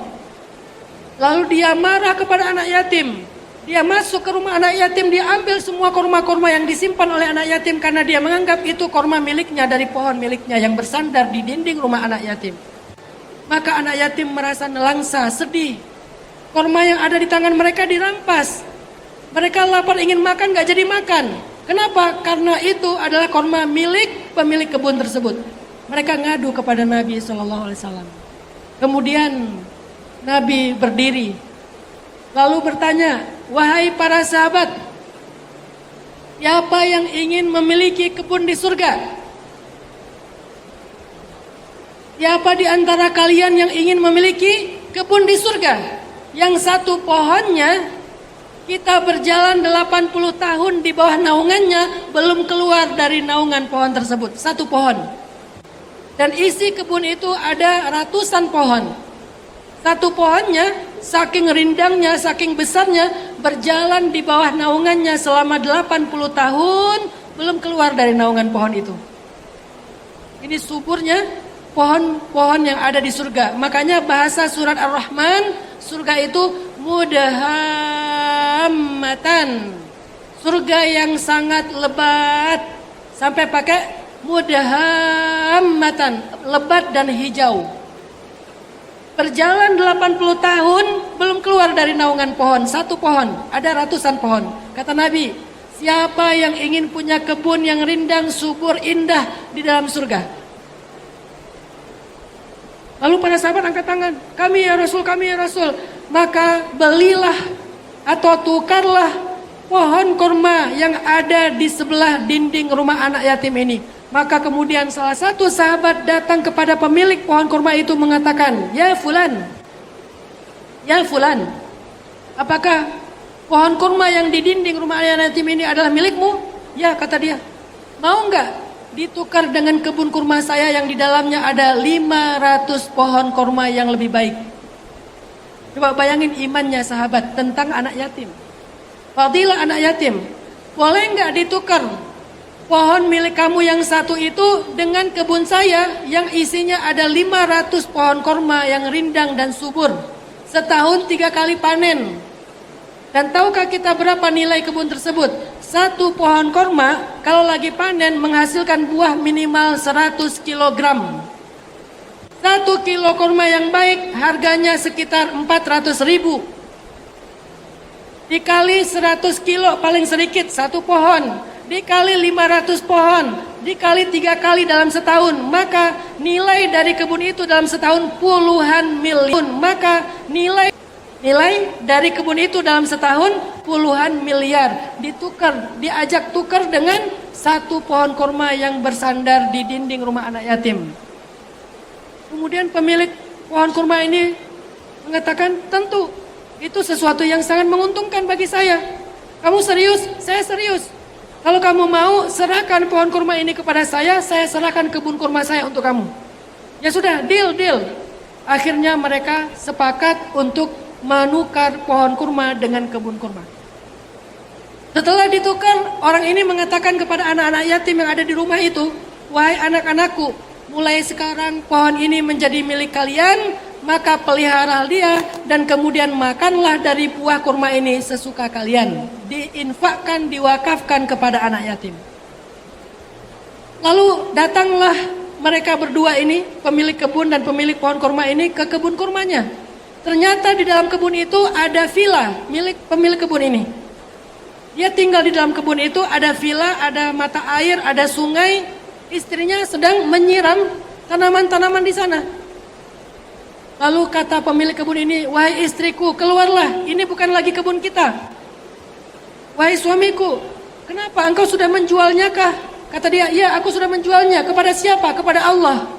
Lalu dia marah kepada anak yatim. Dia masuk ke rumah anak yatim, dia ambil semua kurma-kurma yang disimpan oleh anak yatim karena dia menganggap itu kurma miliknya dari pohon miliknya yang bersandar di dinding rumah anak yatim. Maka anak yatim merasa nelangsa, sedih. Kurma yang ada di tangan mereka dirampas. Mereka lapar ingin makan, gak jadi makan. Kenapa? Karena itu adalah kurma milik pemilik kebun tersebut. Mereka ngadu kepada Nabi SAW. Kemudian Nabi berdiri. Lalu bertanya, wahai para sahabat, siapa yang ingin memiliki kebun di surga? Siapa di antara kalian yang ingin memiliki kebun di surga? Yang satu pohonnya kita berjalan 80 tahun di bawah naungannya, belum keluar dari naungan pohon tersebut. Satu pohon. Dan isi kebun itu ada ratusan pohon. Satu pohonnya saking rindangnya, saking besarnya, berjalan di bawah naungannya selama 80 tahun, belum keluar dari naungan pohon itu. Ini suburnya pohon-pohon yang ada di surga. Makanya bahasa surat Ar-Rahman, surga itu mudahammatan. Surga yang sangat lebat. Sampai pakai mudahammatan, lebat dan hijau. Berjalan 80 tahun belum keluar dari naungan pohon. Satu pohon, ada ratusan pohon. Kata Nabi, siapa yang ingin punya kebun yang rindang, subur, indah di dalam surga? Lalu para sahabat angkat tangan, kami ya Rasul, kami ya Rasul. Maka belilah atau tukarlah pohon kurma yang ada di sebelah dinding rumah anak yatim ini. Maka kemudian salah satu sahabat datang kepada pemilik pohon kurma itu mengatakan, ya fulan, apakah pohon kurma yang di dinding rumah anak yatim ini adalah milikmu? Ya, kata dia. Mau enggak ditukar dengan kebun kurma saya yang di dalamnya ada 500 pohon kurma yang lebih baik? Coba bayangin imannya sahabat tentang anak yatim. Fadilah anak yatim. Boleh enggak ditukar pohon milik kamu yang satu itu dengan kebun saya yang isinya ada 500 pohon korma yang rindang dan subur. Setahun 3 kali panen. Dan tahukah kita berapa nilai kebun tersebut? Satu pohon korma kalau lagi panen menghasilkan buah minimal 100 kilogram. 1 kilo korma yang baik harganya sekitar 400.000. Dikali 100 kilo paling sedikit satu pohon, dikali 500 pohon, dikali 3 kali dalam setahun, maka nilai dari kebun itu dalam setahun puluhan miliar. Maka nilai dari kebun itu dalam setahun puluhan miliar. Diajak tukar dengan satu pohon korma yang bersandar di dinding rumah anak yatim. Kemudian pemilik pohon kurma ini mengatakan, tentu itu sesuatu yang sangat menguntungkan bagi saya. Kamu serius? Saya serius. Kalau kamu mau, serahkan pohon kurma ini kepada saya serahkan kebun kurma saya untuk kamu. Ya sudah, deal. Akhirnya mereka sepakat untuk menukar pohon kurma dengan kebun kurma. Setelah ditukar, orang ini mengatakan kepada anak-anak yatim yang ada di rumah itu, wahai anak-anakku, mulai sekarang pohon ini menjadi milik kalian, maka pelihara dia dan kemudian makanlah dari buah kurma ini sesuka kalian. Diinfakkan, diwakafkan kepada anak yatim. Lalu datanglah mereka berdua ini, pemilik kebun dan pemilik pohon kurma ini ke kebun kurmanya. Ternyata di dalam kebun itu ada villa milik pemilik kebun ini. Dia tinggal di dalam kebun itu, ada villa, ada mata air, ada sungai. Istrinya sedang menyiram tanaman-tanaman di sana. Lalu kata pemilik kebun ini, wahai istriku, keluarlah, ini bukan lagi kebun kita. Wahai suamiku, kenapa engkau sudah menjualnya kah? Kata dia, iya aku sudah menjualnya. Kepada siapa? Kepada Allah.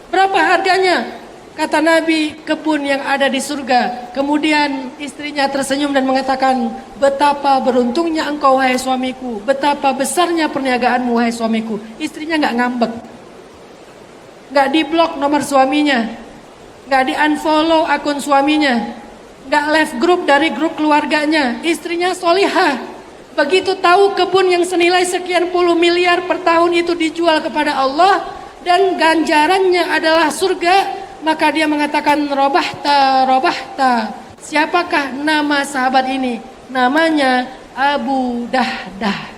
Berapa harganya? Kata Nabi, kebun yang ada di surga. Kemudian istrinya tersenyum dan mengatakan, betapa beruntungnya engkau wahai suamiku, betapa besarnya perniagaanmu wahai suamiku. Istrinya gak ngambek, gak diblok nomor suaminya, gak di unfollow akun suaminya, gak left grup dari grup keluarganya. Istrinya solihah. Begitu tahu kebun yang senilai sekian puluh miliar per tahun itu dijual kepada Allah dan ganjarannya adalah surga, maka dia mengatakan, robahta. Siapakah nama sahabat ini? Namanya Abu Dahdah.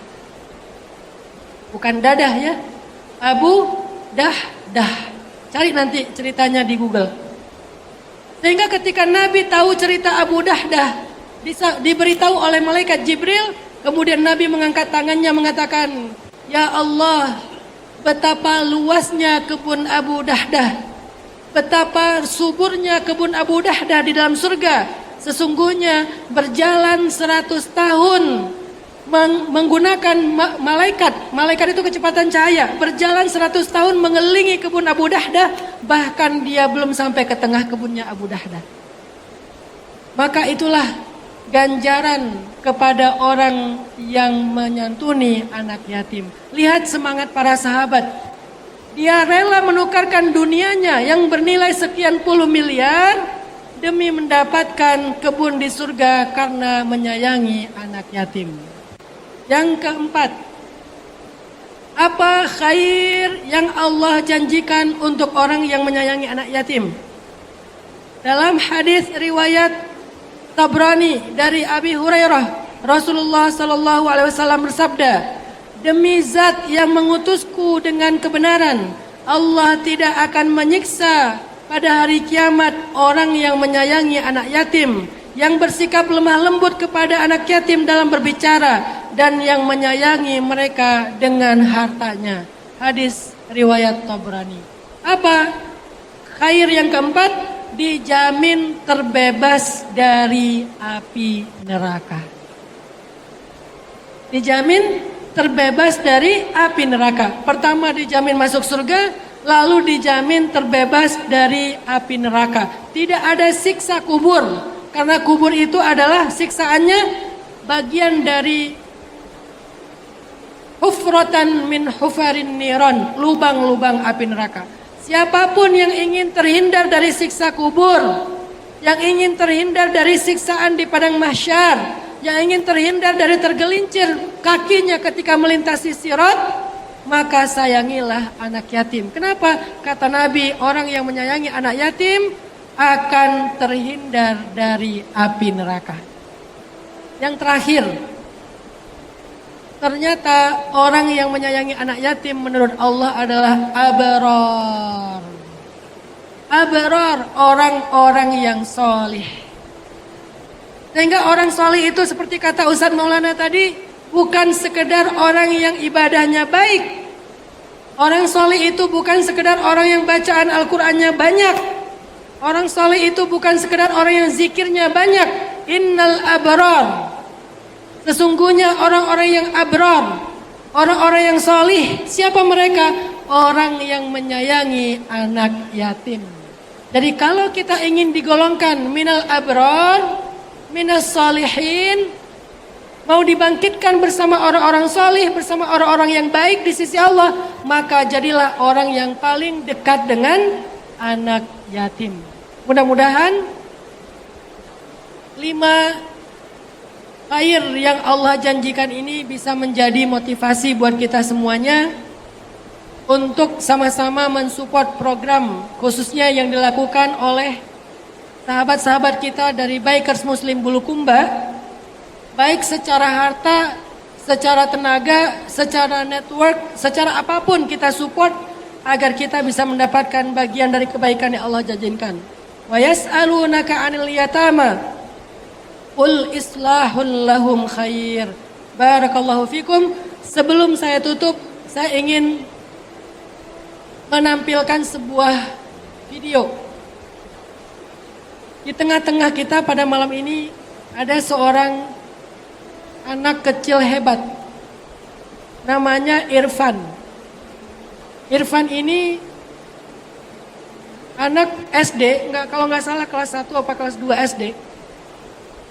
Bukan dadah ya, Abu Dahdah. Cari nanti ceritanya di Google. Sehingga ketika Nabi tahu cerita Abu Dahdah, diberitahu oleh malaikat Jibril, kemudian Nabi mengangkat tangannya mengatakan, ya Allah, betapa luasnya kebun Abu Dahdah, betapa suburnya kebun Abu Dahdah di dalam surga. Sesungguhnya berjalan 100 tahun menggunakan malaikat itu kecepatan cahaya, berjalan 100 tahun mengelilingi kebun Abu Dahdah, bahkan dia belum sampai ke tengah kebunnya Abu Dahdah. Maka itulah ganjaran kepada orang yang menyantuni anak yatim. Lihat semangat para sahabat. Dia rela menukarkan dunianya yang bernilai sekian puluh miliar demi mendapatkan kebun di surga karena menyayangi anak yatim. Yang keempat, apa khair yang Allah janjikan untuk orang yang menyayangi anak yatim? Dalam hadis riwayat Tabrani dari Abi Hurairah, Rasulullah SAW bersabda, demi zat yang mengutusku dengan kebenaran, Allah tidak akan menyiksa pada hari kiamat orang yang menyayangi anak yatim, yang bersikap lemah lembut kepada anak yatim dalam berbicara, dan yang menyayangi mereka dengan hartanya. Hadis riwayat Tabrani. Apa khair yang keempat? Dijamin terbebas dari api neraka. Dijamin terbebas dari api neraka. Pertama dijamin masuk surga, lalu dijamin terbebas dari api neraka. Tidak ada siksa kubur, karena kubur itu adalah siksaannya bagian dari hufratan min hufarin niron, lubang-lubang api neraka. Siapapun yang ingin terhindar dari siksa kubur, yang ingin terhindar dari siksaan di padang mahsyar, yang ingin terhindar dari tergelincir kakinya ketika melintasi sirat, maka sayangilah anak yatim. Kenapa? Kata Nabi, orang yang menyayangi anak yatim akan terhindar dari api neraka. Yang terakhir, ternyata orang yang menyayangi anak yatim menurut Allah adalah abrar. Abrar, orang-orang yang solih. Sehingga orang solih itu seperti kata Ustadz Maulana tadi, bukan sekedar orang yang ibadahnya baik. Orang solih itu bukan sekedar orang yang bacaan Al-Qur'annya banyak. Orang solih itu bukan sekedar orang yang zikirnya banyak. Innal abrar. Sesungguhnya orang-orang yang abrar, orang-orang yang solih, siapa mereka? Orang yang menyayangi anak yatim. Jadi kalau kita ingin digolongkan minal abrar, minas solihin, mau dibangkitkan bersama orang-orang solih, bersama orang-orang yang baik di sisi Allah, maka jadilah orang yang paling dekat dengan anak yatim. Mudah-mudahan 5 khair yang Allah janjikan ini bisa menjadi motivasi buat kita semuanya untuk sama-sama mensupport program khususnya yang dilakukan oleh sahabat-sahabat kita dari Bikers Muslim Bulukumba, baik secara harta, secara tenaga, secara network, secara apapun kita support agar kita bisa mendapatkan bagian dari kebaikan yang Allah janjikan. Wa yas'alunaka 'anil yatama qul islahul lahum khair. Barakallahu fikum. Sebelum saya tutup, saya ingin menampilkan sebuah video. Di tengah-tengah kita pada malam ini ada seorang anak kecil hebat. Namanya Irfan. Irfan ini anak SD, kalau nggak salah kelas 1 atau kelas 2 SD.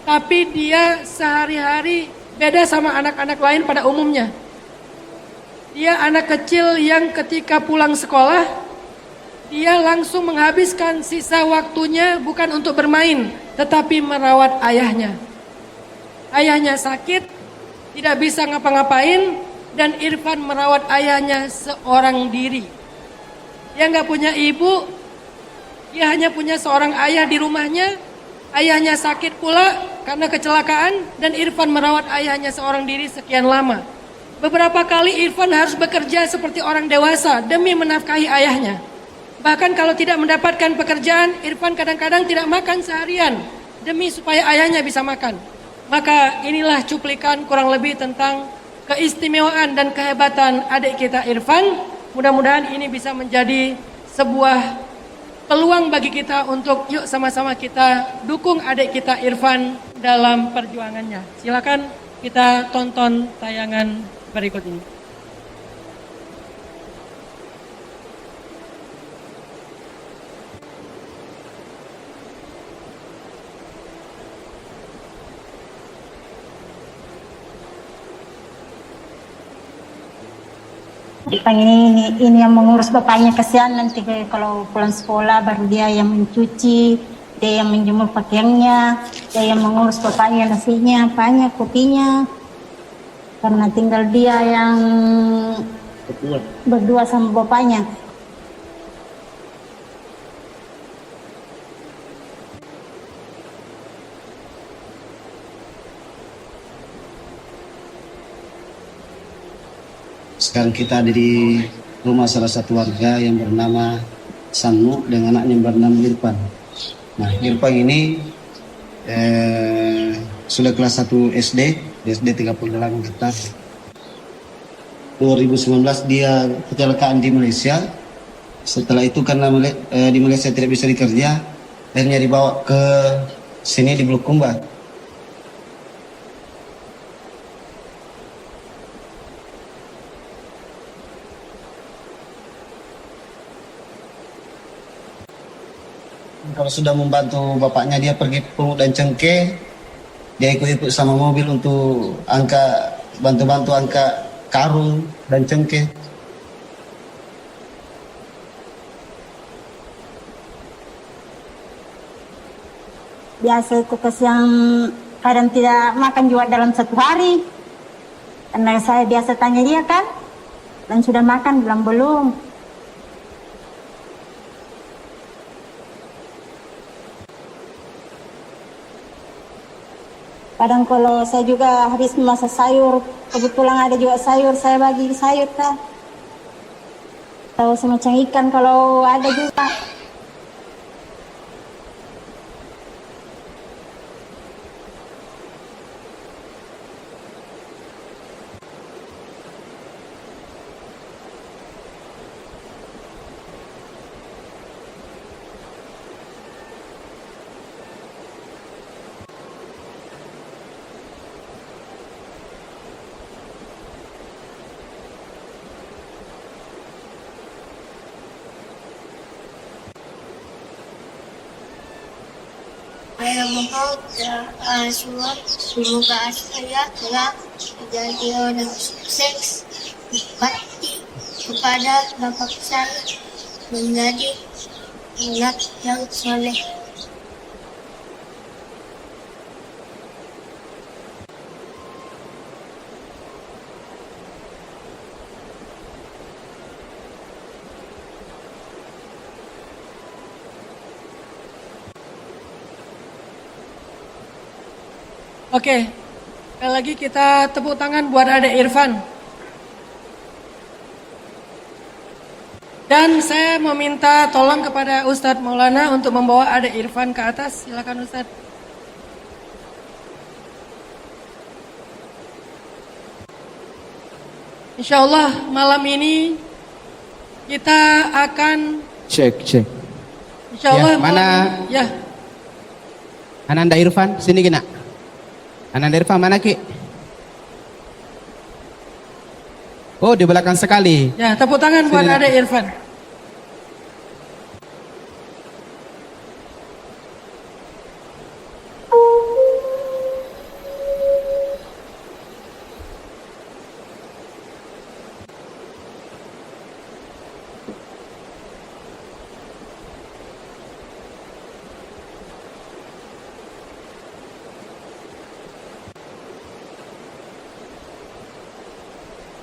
Tapi dia sehari-hari beda sama anak-anak lain pada umumnya. Dia anak kecil yang ketika pulang sekolah, dia langsung menghabiskan sisa waktunya bukan untuk bermain, tetapi merawat ayahnya. Ayahnya sakit, tidak bisa ngapa-ngapain, dan Irfan merawat ayahnya seorang diri. Dia nggak punya ibu, dia hanya punya seorang ayah di rumahnya. Ayahnya sakit pula karena kecelakaan, dan Irfan merawat ayahnya seorang diri sekian lama. Beberapa kali Irfan harus bekerja seperti orang dewasa demi menafkahi ayahnya. Bahkan kalau tidak mendapatkan pekerjaan, Irfan kadang-kadang tidak makan seharian demi supaya ayahnya bisa makan. Maka inilah cuplikan kurang lebih tentang keistimewaan dan kehebatan adik kita Irfan. Mudah-mudahan ini bisa menjadi sebuah peluang bagi kita untuk yuk sama-sama kita dukung adik kita Irfan dalam perjuangannya. Silakan kita tonton tayangan berikut ini. Ini yang mengurus bapaknya, kasihan nanti kalau pulang sekolah baru dia yang mencuci, dia yang menjemur pakaiannya, dia yang mengurus bapaknya, nasinya, apanya, kopinya. Karena tinggal dia yang berdua sama bapaknya. Sekarang kita ada di rumah salah satu warga yang bernama Sanu dengan anaknya yang bernama Irfan. Nah, Irfan ini sudah kelas 1 SD, SD 38 kita. 2019 dia kecelakaan di Malaysia. Setelah itu karena di Malaysia tidak bisa dikerja, akhirnya dibawa ke sini di Bulukumba. Kalau sudah membantu bapaknya, dia pergi pungut dan cengkeh, dia ikut-ikut sama mobil untuk bantu-bantu angkat karung dan cengkeh. Biasa itu kasihan kadang tidak makan juga dalam satu hari. Karena saya biasa tanya dia kan, dan sudah makan bilang belum. Kadang kalau saya juga habis memasak sayur, kebetulan ada juga sayur, saya bagi sayur kan. Atau semacam ikan kalau ada juga. Saya mohon semoga saya telah menjadi orang sukses berbakti kepada bapak saya menjadi anak yang soleh. Oke, sekali lagi kita tepuk tangan buat Adek Irfan. Dan saya meminta tolong kepada Ustadz Maulana untuk membawa Adek Irfan ke atas. Silakan Ustadz. Insya Allah malam ini kita akan Cek. Insya Allah Ya, mana? Ya, Ananda Irfan, sini gina. Ananda Irfan mana Ki? Oh, di belakang sekali. ya tepuk tangan buat Sini, Nak. Adek Irfan.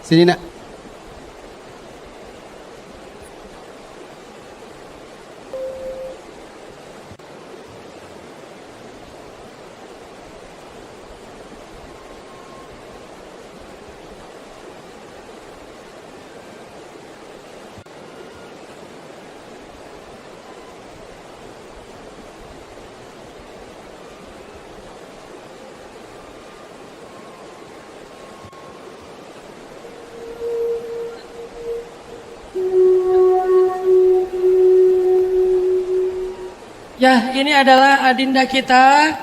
Sini nak. Ya, ini adalah adinda kita.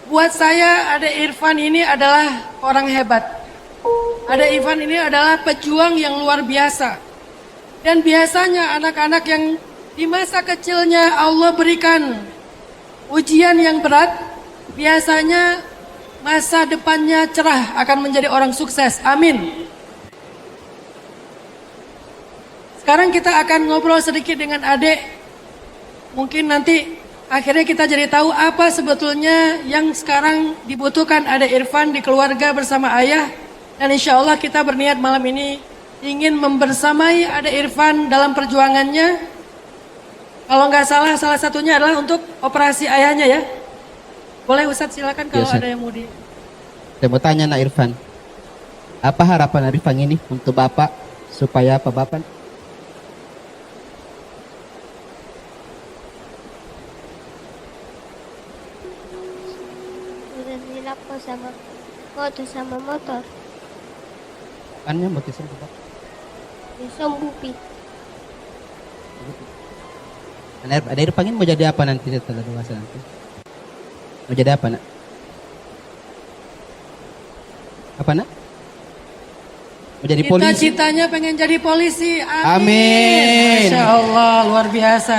Buat saya, Adek Irfan ini adalah orang hebat. Adek Irfan ini adalah pejuang yang luar biasa. Dan biasanya anak-anak yang di masa kecilnya Allah berikan ujian yang berat, biasanya masa depannya cerah akan menjadi orang sukses. Amin. Sekarang kita akan ngobrol sedikit dengan Adek. Mungkin nanti akhirnya kita jadi tahu apa sebetulnya yang sekarang dibutuhkan Adek Irfan di keluarga bersama ayah. Dan insya Allah kita berniat malam ini ingin membersamai Adek Irfan dalam perjuangannya. Kalau nggak salah, salah satunya adalah untuk operasi ayahnya ya. Boleh Ustadz silakan kalau Ustadz. ada yang mau di... Saya mau tanya nak Irfan. Apa harapan Irfan ini untuk Bapak supaya apa Bapak? Sudah dilapor sama motor Annya mau kisah Bapak? di Sombupi. Ada Irfan ini mau jadi apa nanti setelah dewasa nanti? Mau jadi apa nak? Apa nak? Mau jadi polisi? Cita-citanya pengen jadi polisi. Amin. Amin. Masya Allah, luar biasa.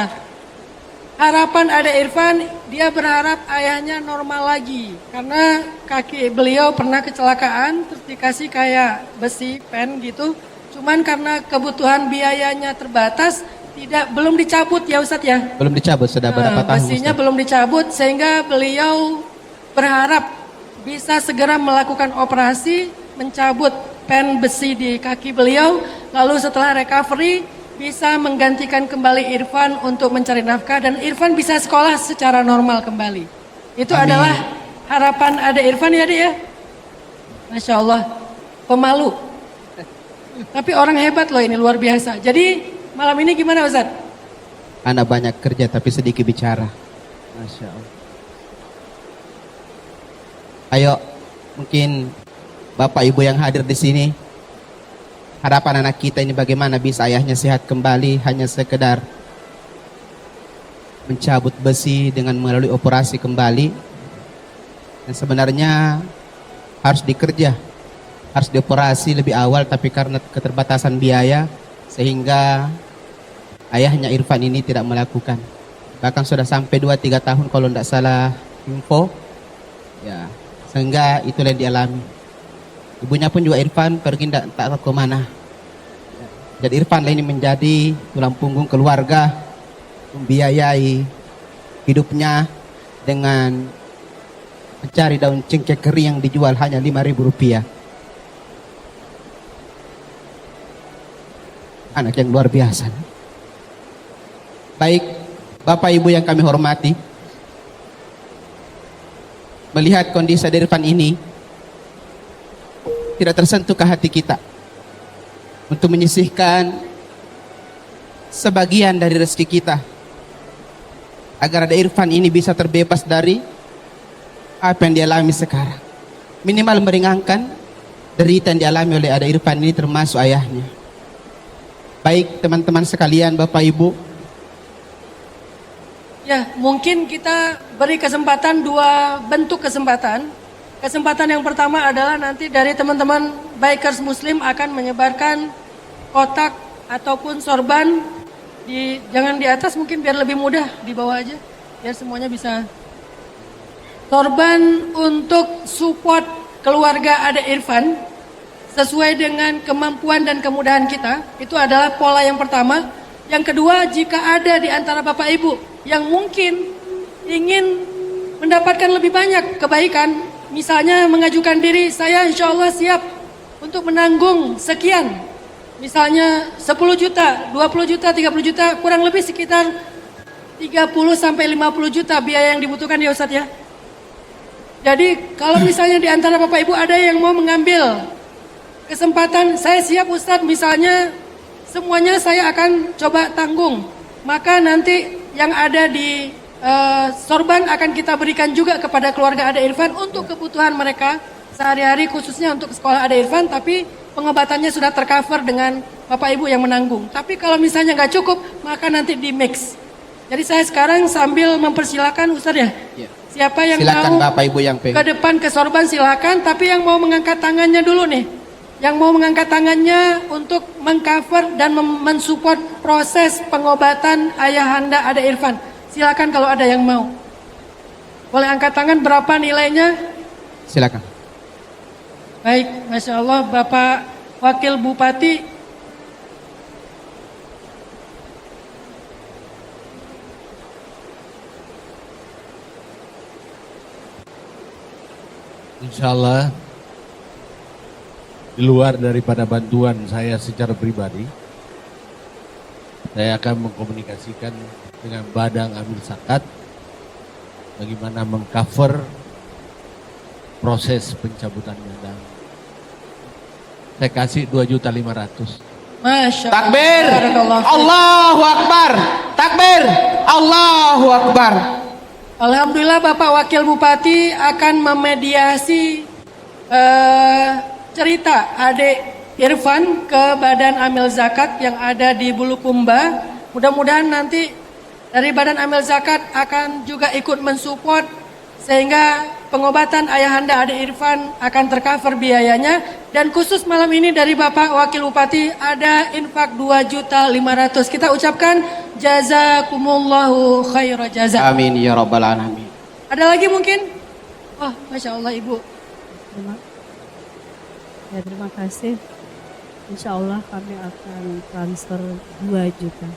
Harapan Adek Irfan, dia berharap ayahnya normal lagi. Karena kaki beliau pernah kecelakaan, terus dikasih kayak besi pen gitu. Cuman karena kebutuhan biayanya terbatas, belum dicabut ya Ustadz ya. Belum dicabut, sudah berapa tahun? Besinya Ustaz? belum dicabut sehingga beliau berharap bisa segera melakukan operasi, mencabut pen besi di kaki beliau, lalu setelah recovery bisa menggantikan kembali Irfan untuk mencari nafkah dan Irfan bisa sekolah secara normal kembali. Itu Amin. adalah harapan ada Irfan ya Dik ya. Masya Allah, pemalu. Tapi orang hebat loh ini, luar biasa. Jadi malam ini gimana Ustaz? Anak banyak kerja tapi sedikit bicara. Masya Allah. Ayo, mungkin Bapak Ibu yang hadir di sini, harapan anak kita ini bagaimana bisa ayahnya sehat kembali hanya sekedar mencabut besi dengan melalui operasi kembali. Dan sebenarnya harus dikerja, harus dioperasi lebih awal, tapi karena keterbatasan biaya sehingga ayahnya Irfan ini tidak melakukan. Bahkan sudah sampai 2-3 tahun kalau tidak salah info. Ya, sehingga itulah yang dialami. Ibunya pun juga Irfan pergi tak tahu ke mana. Jadi Irfan lah ini menjadi tulang punggung keluarga, membiayai hidupnya dengan mencari daun cengkeh kering yang dijual hanya Rp5.000. Anak yang luar biasa. Baik, Bapak Ibu yang kami hormati, melihat kondisi Irfan ini tidak tersentuh ke hati kita untuk menyisihkan sebagian dari rezeki kita agar ada Irfan ini bisa terbebas dari apa yang dialami sekarang, minimal meringankan derita yang dialami oleh ada Irfan ini termasuk ayahnya. Baik teman-teman sekalian, Bapak Ibu, ya mungkin kita beri kesempatan, dua bentuk kesempatan. Kesempatan yang pertama adalah nanti dari teman-teman Bikers Muslim akan menyebarkan kotak ataupun sorban jangan di atas, mungkin biar lebih mudah, di bawah aja biar semuanya bisa. Sorban untuk support keluarga ada Irfan sesuai dengan kemampuan dan kemudahan kita. Itu adalah pola yang pertama. Yang kedua, jika ada di antara Bapak Ibu yang mungkin ingin mendapatkan lebih banyak kebaikan, misalnya mengajukan diri, saya insya Allah siap untuk menanggung sekian. Misalnya 10 juta, 20 juta, 30 juta, kurang lebih sekitar 30 sampai 50 juta biaya yang dibutuhkan ya Ustadz ya. Jadi kalau misalnya di antara Bapak Ibu ada yang mau mengambil kesempatan, saya siap Ustadz, misalnya semuanya saya akan coba tanggung. Maka nanti yang ada di sorban akan kita berikan juga kepada keluarga Ada Irfan untuk kebutuhan mereka sehari-hari, khususnya untuk sekolah Ada Irfan, tapi pengobatannya sudah tercover dengan Bapak Ibu yang menanggung. Tapi kalau misalnya nggak cukup, maka nanti di mix. Jadi saya sekarang sambil mempersilakan Ustadz ya. Ya. Siapa yang silakan mau Bapak Ibu yang ke depan ke sorban silakan, tapi yang mau mengangkat tangannya dulu nih. Yang mau mengangkat tangannya untuk mengcover dan mensupport proses pengobatan ayahanda Ada Irfan. Silakan kalau ada yang mau. Boleh angkat tangan, berapa nilainya? Silakan. Baik, Masya Allah, Bapak Wakil Bupati. Insya Allah, di luar daripada bantuan saya secara pribadi, saya akan mengkomunikasikan dengan Badan Amil Zakat bagaimana mengcover proses pencabutannya, dan saya kasih 2.500.000. Masya Allah. Takbir, Barakallah. Allahu Akbar. Takbir, Allahu Akbar. Alhamdulillah Bapak Wakil Bupati akan memediasi cerita adik Irfan ke Badan Amil Zakat yang ada di Bulukumba. Mudah-mudahan nanti dari Badan Amil Zakat akan juga ikut mensupport sehingga pengobatan ayahanda adik Irfan akan tercover biayanya. Dan khusus malam ini dari Bapak Wakil Bupati ada infak 2.500.000. Kita ucapkan jazakumullahu khairan jazak. Amin ya rabbal alamin. Ada lagi mungkin? Oh, Masya Allah Ibu. Terima kasih. Insya Allah kami akan transfer 2 juta.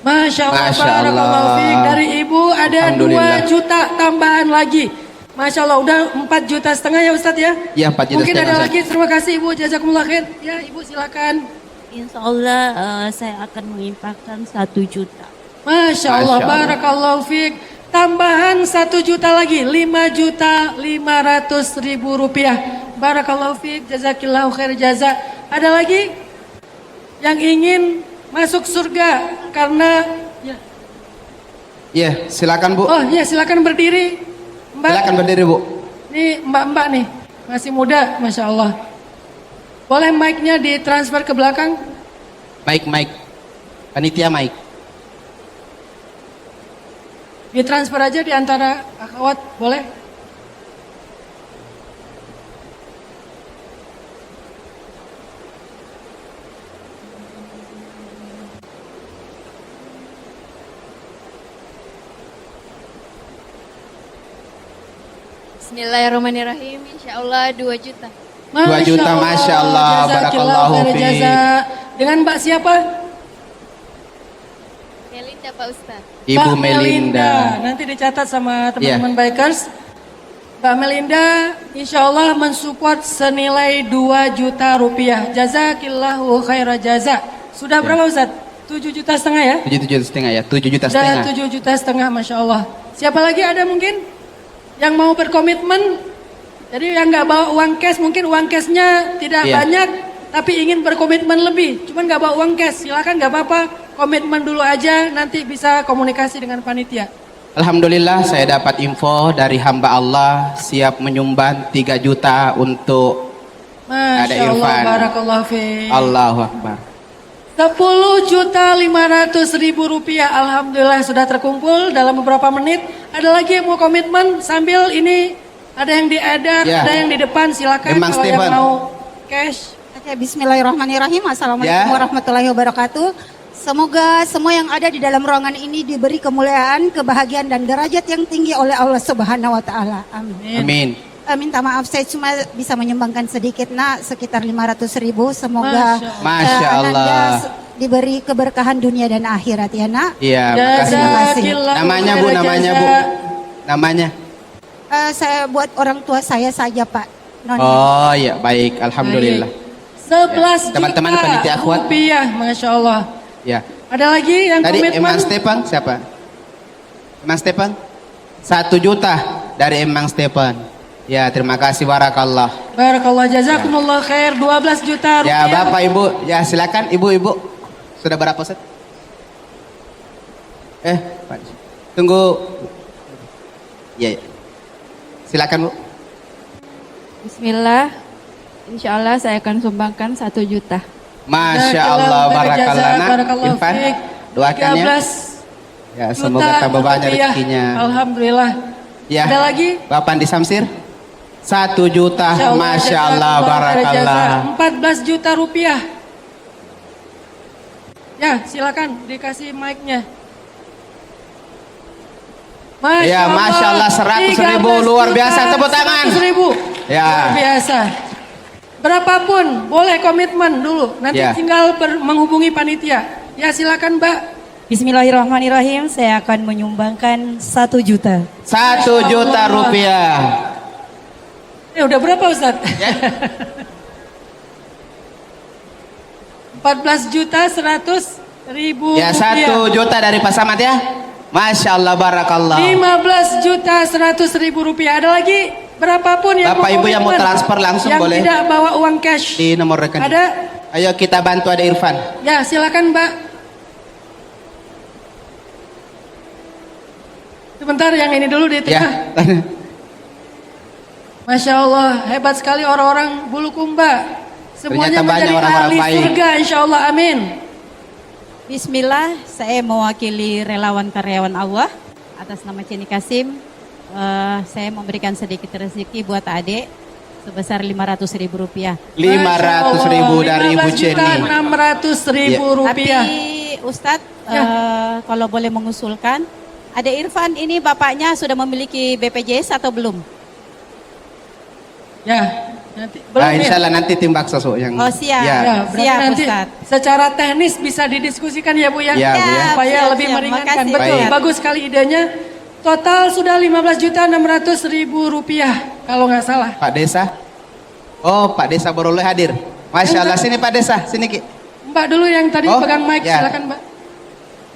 Masya Allah, Masya Allah. barakallahu fiik. Dari Ibu ada Alhamdulillah. 2 juta tambahan lagi. Masya Allah, udah 4,5 juta ya Ustadz ya? Ya, 4,5 juta. Mungkin ada Ustaz. lagi, terima kasih Ibu, jazakumullah khair. Ya Ibu silakan. Insya Allah saya akan menginfakkan 1 juta. Masya Allah, Masya Allah. barakallahu fiik. Tambahan 1 juta lagi, 5.500.000 rupiah. Barakallahu fiik, jazakillahu khair jaza. Ada lagi yang ingin masuk surga karena ya. Ya, silakan Bu. Oh ya, silakan berdiri. Mbak, Silakan berdiri Bu. nih mbak-mbak nih, masih muda, Masya Allah. Boleh mic-nya ditransfer ke belakang? Mic. Panitia mic. Ditransfer aja di antara akhwat, boleh? Bismillahirrahmanirrahim. Insya Allah 2 juta. 2 juta, Masya Allah, barakallahu khair fiik. jaza. Dengan Mbak siapa? Melinda Pak Ustaz. Ibu Mbak Melinda. Nanti dicatat sama teman-teman bikers. Mbak Melinda insya Allah mensupport senilai 2 juta rupiah. Jazakillahu khaira jaza. Sudah berapa Ustaz? 7,5 juta ya? 7 juta setengah ya, 7 juta Sudah setengah. 7,5 juta, Masya Allah. Siapa lagi ada mungkin yang mau berkomitmen? Jadi yang nggak bawa uang cash, mungkin uang cashnya tidak Iya. banyak, tapi ingin berkomitmen lebih. Cuman nggak bawa uang cash, silakan nggak apa-apa. Komitmen dulu aja, nanti bisa komunikasi dengan panitia. Alhamdulillah saya dapat info dari hamba Allah siap menyumbang 3 juta untuk Ada Masya Allah, Irfan. barakallahu fiik. Allahu Akbar. 10.500.000 rupiah. Alhamdulillah sudah terkumpul dalam beberapa menit. Ada lagi yang mau komitmen sambil ini ada yang diedar, Ya. ada yang di depan, silakan Emang kalau yang Stefan. mau cash. Oke, bismillahirrahmanirrahim. Assalamualaikum Ya. warahmatullahi wabarakatuh. Semoga semua yang ada di dalam ruangan ini diberi kemuliaan, kebahagiaan dan derajat yang tinggi oleh Allah Subhanahu wa taala. Amin. Amin. Minta maaf saya cuma bisa menyumbangkan sedikit nak, sekitar 500.000. Semoga Masya Ananda Allah. diberi keberkahan dunia dan akhirat ya nak. Iya, makasih. Jazakillahu Namanya Bu, khaira namanya jaza. Bu. Namanya. Saya buat orang tua saya saja Pak. Noni. Oh iya, baik. Alhamdulillah. 11 Ya, teman-teman juta panitia akhwat. rupiah, Masya Allah. Ya. Ada lagi yang Tadi komitmen? Emang Stefan siapa? Emang Stefan? 1 juta dari Emang Stefan. Ya, terima kasih barakallah. Barakallah, jazakumullah khair. 12 juta Ya, rupiah. Bapak Ibu, ya silakan Ibu-ibu. Sudah berapa set? Pak. Tunggu. Ya, ya. Silakan Bu. Bismillah. Insya Allah saya akan sumbangkan 1 juta. Masya Allah, barakallah. Nah, Barakallahu Irfan, fiik. doakan ya. 13 Ya, juta semoga tambah banyak rupiah. rezekinya. Alhamdulillah. Ya. Ada lagi? Bapak di Samsir? 1 juta, Masya Allah, barakallah. 14 juta rupiah. Ya, silakan dikasih mic-nya. Ya, Masya Allah, 100.000, luar biasa. Tepuk tangan. 100.000. Ya. Luar biasa. Berapapun, boleh komitmen dulu. Nanti Ya. tinggal menghubungi panitia. Ya, silakan Mbak. Bismillahirrahmanirrahim. Saya akan menyumbangkan 1 juta. 1 juta rupiah. Udah berapa Ustaz? 14 juta 100.000 Ya, 1 juta dari Pak Samad ya. Masya Allah, barakallah. 15 juta 100.000 rupiah. Ada lagi berapapun yang Bapak Ibu yang mau komitmen, transfer langsung yang boleh. tidak bawa uang cash. Di nomor rekening. Ada? Ayo kita bantu, ada Irfan. Ya, silakan Mbak. Sebentar, yang ini dulu di Ya. tengah. Masya Allah, hebat sekali orang-orang Bulukumba. Semuanya Ternyata banyak menjadi orang-orang ahli baik. surga, insya Allah, amin. Bismillah, saya mewakili relawan karyawan Allah atas nama Ceni Kasim. Saya memberikan sedikit rezeki buat adik sebesar 500.000 rupiah. 500.000 dari Ibu Ceni. 600.000 rupiah. Tapi Ustadz, kalau boleh mengusulkan, adik Irfan ini bapaknya sudah memiliki BPJS atau belum? Ya, nanti belum Nah, ya? insya Allah nanti timbak sosok yang. Oh, siap. Ya. Ya, berarti Siap, nanti Ustadz. secara teknis bisa didiskusikan ya Bu ya, Ya, Bu, ya. supaya Siap, lebih siap. meringankan. Makasih, Betul, Baik. bagus sekali idenya. Total sudah 15.600.000 rupiah kalau nggak salah. Pak Desa. Oh, Pak Desa Boroleh hadir. Masya Allah, sini Pak Desa, sini Ki. Mbak dulu yang tadi Oh, pegang mic, ya. silakan Mbak.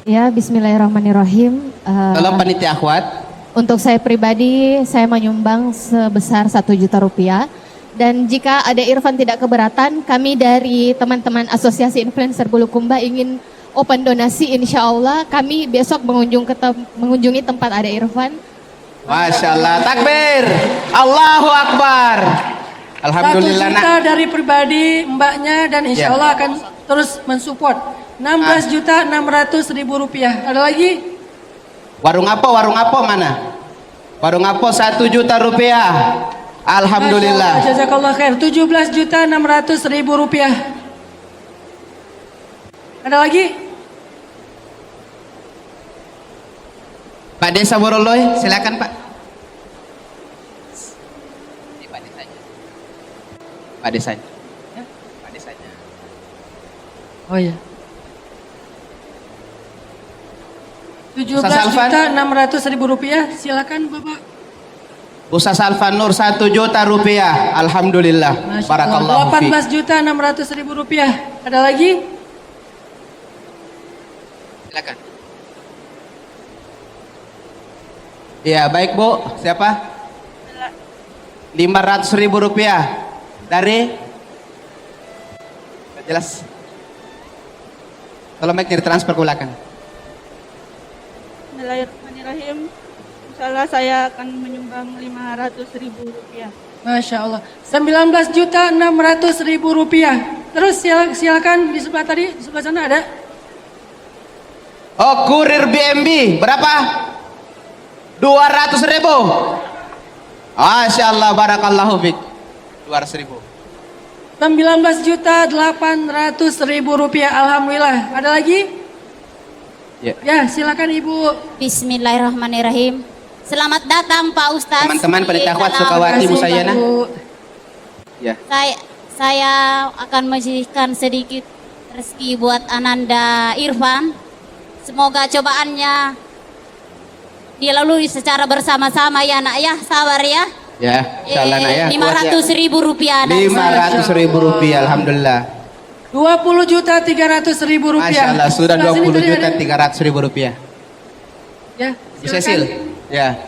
Ya, bismillahirrahmanirrahim. Tolong panitia akhwat. Untuk saya pribadi, saya menyumbang sebesar 1 juta rupiah. Dan jika ada Irfan tidak keberatan, kami dari teman-teman Asosiasi Influencer Bulukumba ingin open donasi, insya Allah. Kami besok mengunjungi tempat ada Irfan. Masya Allah, takbir. Allahu Akbar. Alhamdulillah 1 juta dari pribadi mbaknya dan insya Ya. Allah akan terus mensupport. 16.600.000 rupiah. Ada lagi? Warung apa mana? Warung apa 1 juta rupiah. Alhamdulillah. Masya Allah, jazakallah khair. 17.600.000 rupiah. Ada lagi? Pak Desa Boroleh, silakan Pak. Pak Desanya. Pak Desanya. Oh iya. Ustaz Alfan? 17.600.000 rupiah. Silakan Bapak. Ustaz Alfan Nur 1 juta rupiah. Alhamdulillah. Masya Allah. Barakallahu fiik. 18.600.000 rupiah. Ada lagi? Silakan. Ya, baik Bu. Siapa? 500.000 rupiah. Dari? Jelas. Tolong mic transfer ke belakang. Bismillahirrahmanirrahim. Insyaallah saya akan menyumbang 500.000 rupiah. Masya Allah. 19.600.000 rupiah. Terus silakan di sebelah tadi, di sebelah sana ada. Oh, kurir BMB berapa? 200.000. Masya Allah, barakallahu fiik. 200.000. 19.800.000 rupiah. Alhamdulillah. Ada lagi? Ya. Ya, silakan Ibu. Bismillahirrahmanirrahim. Selamat datang Pak Ustaz. Teman-teman panitia akhwat Salam. Sukawati Terima kasih, Musayana. Bu. Ya. Saya akan memberikan sedikit rezeki buat Ananda Irfan. Semoga cobaannya dilalui secara bersama-sama ya nak ya, sabar ya. Ya, insyaallah nak ya. 500.000 rupiah. 500.000 rupiah, alhamdulillah. 20.300.000 rupiah. Masya Allah, sudah Sebelah sini tadi 20.300.000 rupiah. Ya, Ibu Cecil, ya.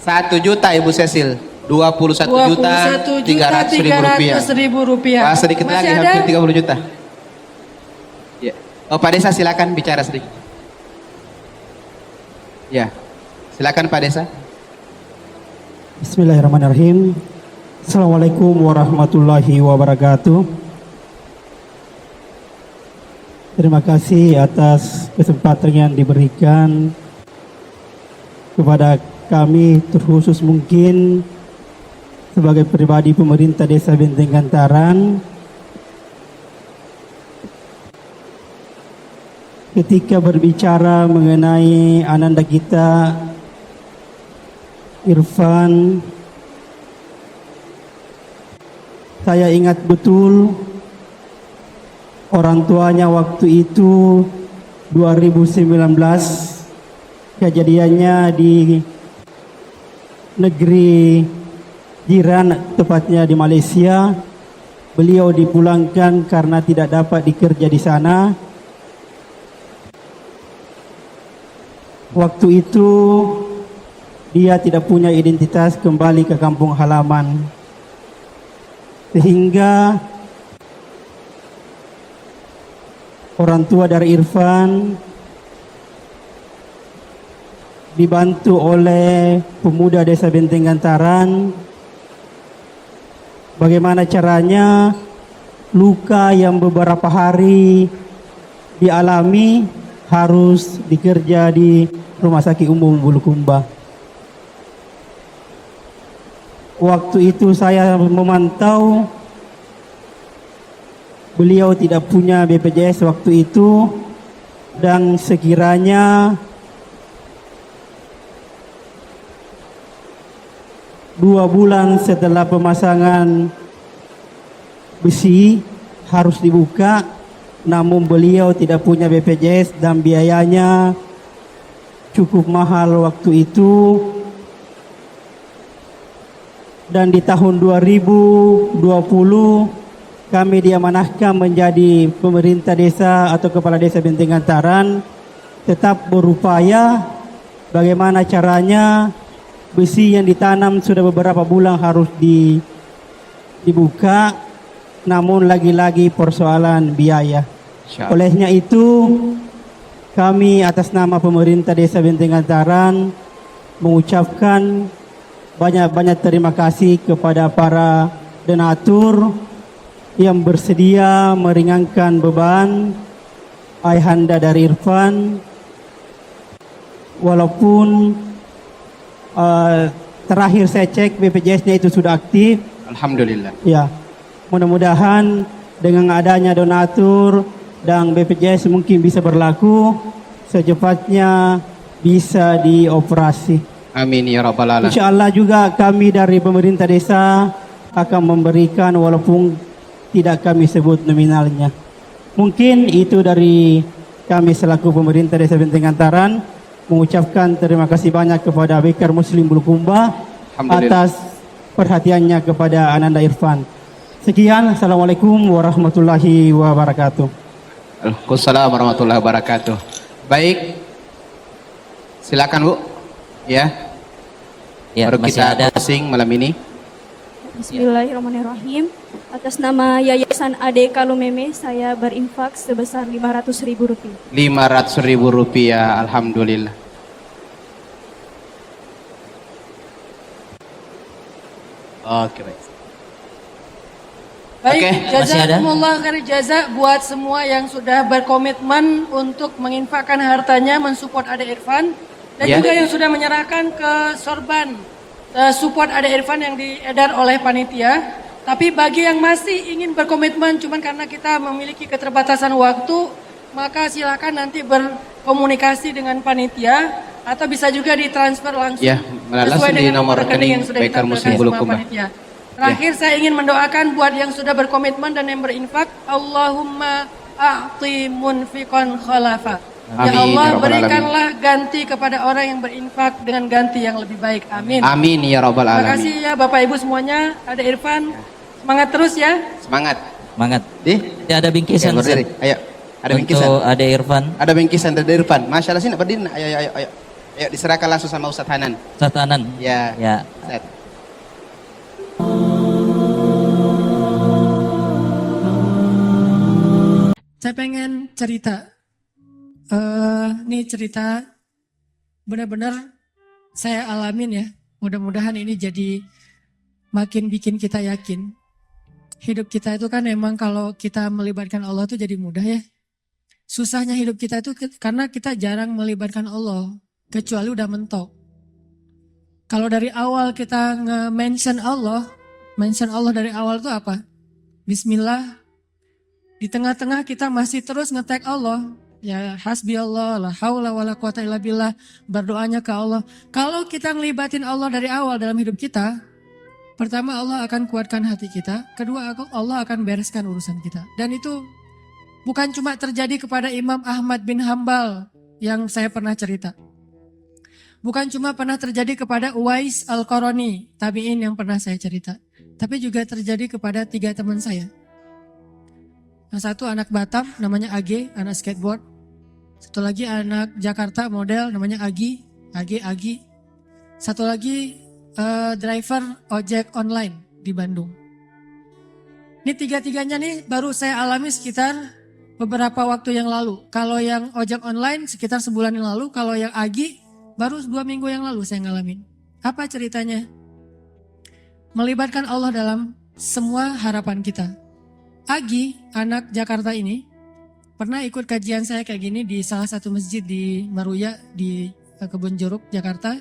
1 juta Ibu Cecil. 21.300.000 rupiah. Wah, sedikit Masih lagi ada? hampir 30 juta. Ya. Oh, Pak Desa silakan bicara sedikit. Ya. Silakan Pak Desa. Bismillahirrahmanirrahim. Assalamualaikum warahmatullahi wabarakatuh. Terima kasih atas kesempatan yang diberikan kepada kami, terkhusus mungkin sebagai pribadi pemerintah Desa Benteng Gantaran, ketika berbicara mengenai ananda kita Irfan. Saya ingat betul orang tuanya waktu itu 2019 kejadiannya di negeri jiran, tepatnya di Malaysia. Beliau dipulangkan karena tidak dapat bekerja di sana. Waktu itu dia tidak punya identitas kembali ke kampung halaman, sehingga orang tua dari Irfan dibantu oleh pemuda Desa Benteng Gantaran. Bagaimana caranya? Luka yang beberapa hari dialami harus dikerja di Rumah Sakit Umum Bulukumba. Waktu itu saya memantau, beliau tidak punya BPJS waktu itu, dan sekiranya 2 bulan setelah pemasangan besi harus dibuka, namun beliau tidak punya BPJS dan biayanya cukup mahal waktu itu. Dan di tahun 2020 kami diamanahkan menjadi pemerintah desa atau kepala desa Benteng Antaran, tetap berupaya bagaimana caranya besi yang ditanam sudah beberapa bulan harus dibuka, namun lagi-lagi persoalan biaya. Olehnya itu kami atas nama pemerintah desa Benteng Antaran mengucapkan banyak-banyak terima kasih kepada para donatur yang bersedia meringankan beban ayahanda dari Irfan, walaupun terakhir saya cek BPJS-nya itu sudah aktif. Alhamdulillah. Ya, mudah-mudahan dengan adanya donatur dan BPJS mungkin bisa berlaku secepatnya bisa dioperasi. Amin ya rabbal alamin. InsyaAllah juga kami dari pemerintah desa akan memberikan walaupun tidak kami sebut nominalnya. Mungkin itu dari kami selaku pemerintah desa Benteng Antaran mengucapkan terima kasih banyak kepada Bekar Muslim Bulukumba atas perhatiannya kepada Ananda Irfan. Sekian, Assalamualaikum warahmatullahi wabarakatuh. Waalaikumsalam warahmatullahi wabarakatuh. Baik, silakan Bu. Ya, baru masih kita ada. closing malam ini. Bismillahirrahmanirrahim. Atas nama Yayasan Ade Kalumeme, saya berinfak sebesar Rp500.000. Rp500.000, alhamdulillah. Oke, baik. Baik, Oke, jazakumullah khair jaza buat semua yang sudah berkomitmen untuk menginfakkan hartanya mensupport Ade Irfan dan Ya. juga yang sudah menyerahkan ke sorban support Ade Irfan yang diedar oleh panitia. Tapi bagi yang masih ingin berkomitmen cuman karena kita memiliki keterbatasan waktu, maka silakan nanti berkomunikasi dengan panitia atau bisa juga ditransfer langsung Ya, langsung di nomor rekening yang sudah Bekar Muslim ditampilkan sama Bulukumba. panitia. Terakhir saya ingin mendoakan buat yang sudah berkomitmen dan yang berinfak, Allahumma a'ti munfiqan khalafa. Ya Amin, Allah, ya Rabbal berikanlah ganti kepada orang yang berinfak dengan ganti yang lebih baik. Amin. Amin ya rabbal Terima alamin. kasih ya Bapak Ibu semuanya. Ada Irfan, semangat terus ya. Semangat. Semangat. Di? Ada bingkisan. Ya, berdiri. Ayo. Ada bingkisan. Untuk Ade Irfan. Ada bingkisan dari Irfan. Masya Allah, sini berdiri. Ayo. Ayo diserahkan langsung sama Ustadz Hanan. Ustadz Hanan. Ya. Ya. Ustadz. Saya pengen cerita. Ini cerita benar-benar saya alamin ya. Mudah-mudahan ini jadi makin bikin kita yakin. Hidup kita itu kan emang kalau kita melibatkan Allah itu jadi mudah ya. Susahnya hidup kita itu karena kita jarang melibatkan Allah. Kecuali udah mentok. Kalau dari awal kita nge-mention Allah dari awal itu apa? Bismillah. Di tengah-tengah kita masih terus nge-tag Allah. Ya hasbi Allah, la haula wala quwata illa billah. Berdoanya ke Allah. Kalau kita ngelibatin Allah dari awal dalam hidup kita, pertama Allah akan kuatkan hati kita. Kedua Allah akan bereskan urusan kita. Dan itu bukan cuma terjadi kepada Imam Ahmad bin Hambal yang saya pernah cerita. Bukan cuma pernah terjadi kepada Uwais Al-Qarani, tabi'in yang pernah saya cerita. Tapi juga terjadi kepada 3 teman saya. Yang satu anak Batam namanya AG, anak skateboard. Satu lagi anak Jakarta model namanya Agi. Satu lagi driver ojek online di Bandung. Ini 3-tiganya nih baru saya alami sekitar beberapa waktu yang lalu. Kalau yang ojek online sekitar sebulan yang lalu. Kalau yang Agi baru 2 minggu yang lalu saya ngalamin. Apa ceritanya? Melibatkan Allah dalam semua harapan kita. Agi, anak Jakarta ini, pernah ikut kajian saya kayak gini di salah satu masjid di Maruya, di Kebun Jeruk, Jakarta.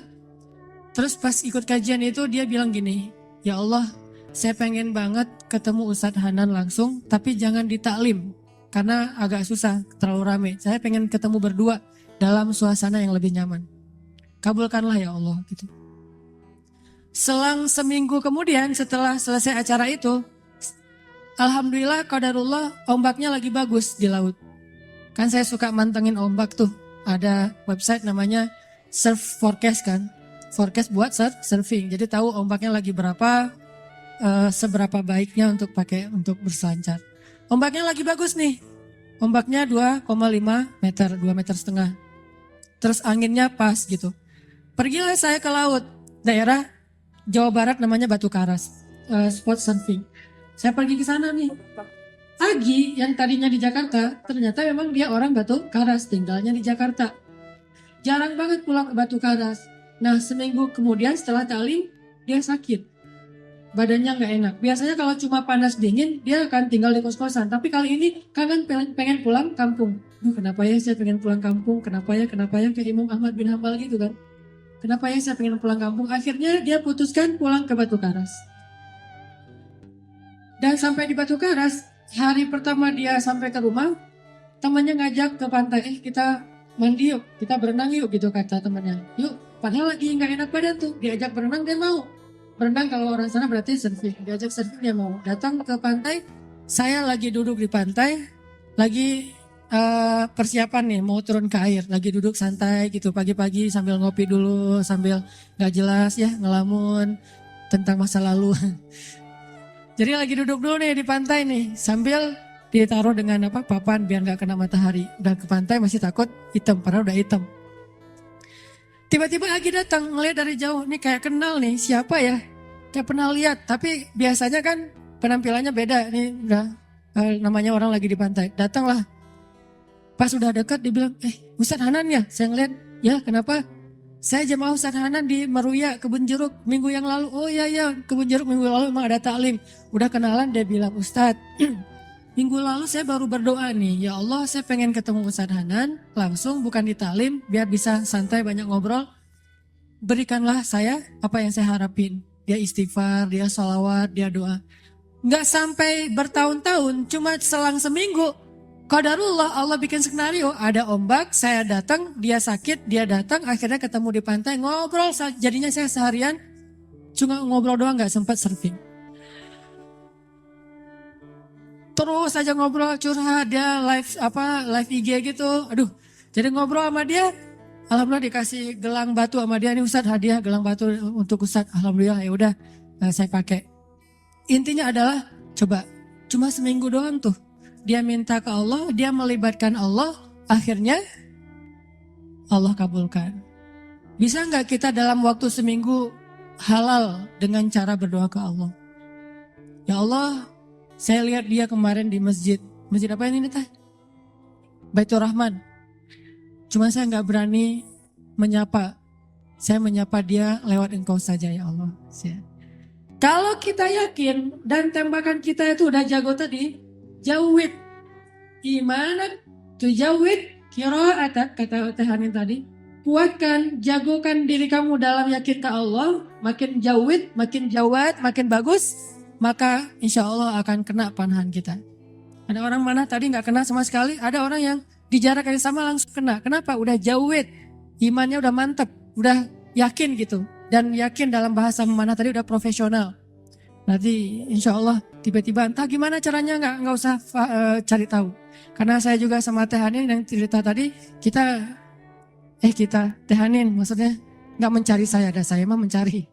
Terus pas ikut kajian itu dia bilang gini, ya Allah, saya pengen banget ketemu Ustadz Hanan langsung, tapi jangan di taklim, karena agak susah, terlalu rame. Saya pengen ketemu berdua dalam suasana yang lebih nyaman. Kabulkanlah ya Allah, gitu. Selang seminggu kemudian setelah selesai acara itu, alhamdulillah qadarullah ombaknya lagi bagus di laut. Kan saya suka mantengin ombak tuh. Ada website namanya surf forecast kan. Forecast buat surfing. Jadi tahu ombaknya lagi berapa, seberapa baiknya untuk pakai untuk berselancar. Ombaknya lagi bagus nih. Ombaknya 2,5 meter, 2,5 meter. Terus anginnya pas gitu. Pergilah saya ke laut, daerah Jawa Barat namanya Batu Karas, spot surfing. Saya pergi ke sana nih. Agi yang tadinya di Jakarta, ternyata memang dia orang Batu Karas, tinggalnya di Jakarta. Jarang banget pulang ke Batu Karas. Nah, seminggu kemudian setelah talim, dia sakit. Badannya nggak enak. Biasanya kalau cuma panas dingin, dia akan tinggal di kos-kosan. Tapi kali ini kangen pengen pulang kampung. Kenapa ya saya pengen pulang kampung? Kenapa ya? Kayak Imam Ahmad bin Hambal gitu kan. Kenapa ya saya pengen pulang kampung? Akhirnya dia putuskan pulang ke Batu Karas. Dan sampai di Batu Karas, hari pertama dia sampai ke rumah, temannya ngajak ke pantai, kita mandi yuk, kita berenang yuk gitu kata temannya. Yuk, padahal lagi nggak enak badan tuh, diajak berenang dia mau. Berenang kalau orang sana berarti surfing, diajak surfing dia mau. Datang ke pantai, saya lagi duduk di pantai, lagi persiapan nih mau turun ke air, lagi duduk santai gitu pagi-pagi sambil ngopi dulu, sambil nggak jelas ya ngelamun tentang masa lalu. Jadi lagi duduk dulu nih di pantai nih, sambil ditaruh dengan papan biar nggak kena matahari. Udah ke pantai masih takut hitam, padahal udah hitam. Tiba-tiba Agi datang ngeliat dari jauh, nih kayak kenal nih, siapa ya? Kayak pernah lihat, tapi biasanya kan penampilannya beda. Nih udah namanya orang lagi di pantai. Datanglah, pas udah dekat dia bilang, Ustadz Hanan ya? Saya ngeliat, ya kenapa? Saya jemaah Ustadz Hanan di Meruya, Kebun Jeruk minggu yang lalu. Oh iya, Kebun Jeruk minggu lalu memang ada taklim. Udah kenalan, dia bilang, Ustadz, minggu lalu saya baru berdoa nih. Ya Allah, saya pengen ketemu Ustadz Hanan, langsung bukan di taklim, biar bisa santai banyak ngobrol. Berikanlah saya apa yang saya harapin. Dia istighfar, dia sholawat, dia doa. Nggak sampai bertahun-tahun, cuma selang seminggu. Qadarullah Allah bikin skenario, ada ombak, saya datang, dia sakit, dia datang, akhirnya ketemu di pantai, ngobrol, jadinya saya seharian cuma ngobrol doang, gak sempat surfing. Terus aja ngobrol, curhat, dia live IG gitu, aduh, jadi ngobrol sama dia, alhamdulillah dikasih gelang batu sama dia, nih Ustadz hadiah gelang batu untuk Ustadz, alhamdulillah ya udah saya pakai. Intinya adalah, coba, cuma seminggu doang tuh. Dia minta ke Allah, dia melibatkan Allah, akhirnya Allah kabulkan. Bisa nggak kita dalam waktu seminggu halal dengan cara berdoa ke Allah? Ya Allah, saya lihat dia kemarin di masjid. Masjid apa ini Teh? Baitur Rahman. Cuma saya nggak berani menyapa. Saya menyapa dia lewat engkau saja ya Allah. Kalau kita yakin dan tembakan kita itu udah jago tadi, jawid imanak tujawid qira'atak, kata Teh Hanin tadi, kuatkan, jagokan diri kamu dalam yakin ke Allah, makin jawid, makin jawad, makin bagus, maka insya Allah akan kena panahan kita. Ada orang mana tadi nggak kena sama sekali, ada orang yang di jarak yang sama langsung kena. Kenapa? Udah jawid, imannya udah mantep, udah yakin gitu, dan yakin dalam bahasa mana tadi udah profesional. Nanti insya Allah tiba-tiba entah gimana caranya nggak usah cari tahu. Karena saya juga sama Teh Hanin yang cerita tadi, kita Teh Hanin maksudnya nggak mencari saya, ada saya mah mencari.